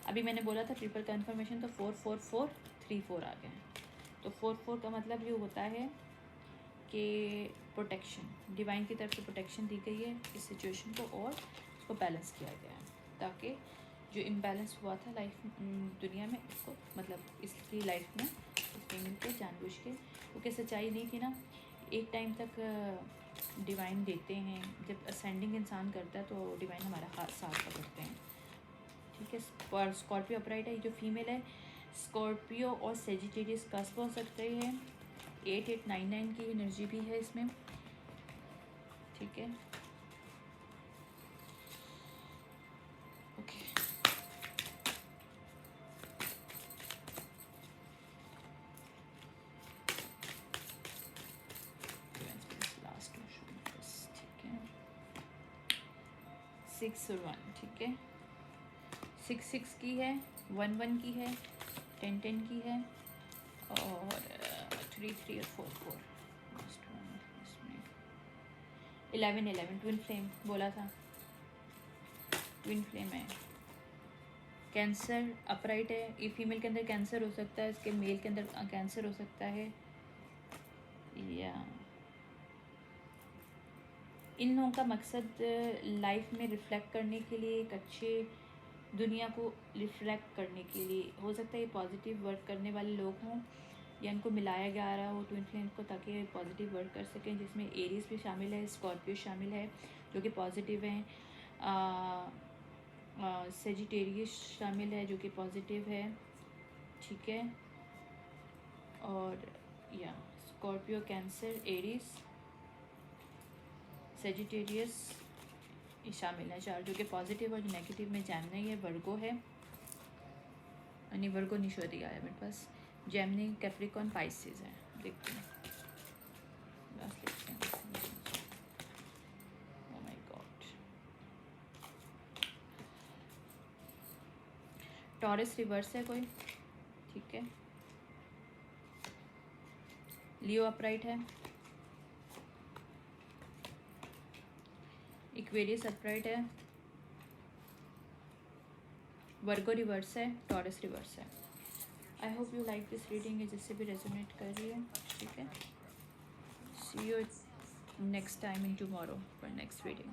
अभी मैंने बोला था ट्रिपल कन्फर्मेशन, तो 4-4-4-3-4 आ गया। तो 4-4 का मतलब ये होता है कि प्रोटेक्शन, डिवाइन की तरफ से प्रोटेक्शन दी गई है इस सिचुएशन को, और उसको बैलेंस किया गया है, ताकि जो इम्बैलेंस हुआ था लाइफ दुनिया में, उसको मतलब इसकी लाइफ में इसमें मिलकर जानबूझ के, क्योंकि सच्चाई नहीं थी ना। एक टाइम तक डिवाइन देते हैं, जब असेंडिंग इंसान करता है तो डिवाइन हमारा हाथ साथ पकड़ते हैं। ठीक है, और स्कॉर्पियो अपराइट है। जो फीमेल है स्कॉर्पियो और सेजिटेरियस कस्प हो सकते हैं। 8899 की एनर्जी भी है इसमें। ठीक है, ओके। लास्ट ठीक है, 6 और 1। ठीक है, 6-6 की है, 1-1 की है, 10-10 की है, और 3 3 और 4 4 इसमें 11 11 ट्विन फ्लेम बोला था, ट्विन फ्लेम है। कैंसर अपराइट है, ये फीमेल के अंदर कैंसर हो सकता है, इसके मेल के अंदर कैंसर हो सकता है। या इन लोगों का मकसद लाइफ में रिफ्लेक्ट करने के लिए, एक अच्छे दुनिया को रिफ्लेक्ट करने के लिए हो सकता है। ये पॉजिटिव वर्क करने वाले लोग हों या इनको मिलाया जा रहा हो ट्विन फ्लेम को, ताकि पॉजिटिव वर्क कर सकें, जिसमें एरीज भी शामिल है, स्कॉर्पियो शामिल है जो कि पॉजिटिव हैं, सेजिटेरियस शामिल है जो कि पॉजिटिव है, ठीक है। और या स्कॉर्पियो, कैंसर, एरीज, सेजिटेरियस ये शामिल है चार, जो कि पॉजिटिव और नेगेटिव में जैमनी है, वर्गो है, नहीं वर्गो नहीं शो दिया है मेरे पास, जैमनी, कैप्रिकॉर्न, पाइसेस है। देखते हैं बस देखते हैं। Oh my god, Taurus reverse है कोई, ठीक है। लियो अपराइट है, इक्वेरियस अपराइट है, वर्गो रिवर्स है, टॉरस रिवर्स है। I hope you like this reading, ये जिससे भी रेजोनेट कर रही है, ठीक है। See you next time in tomorrow for next reading.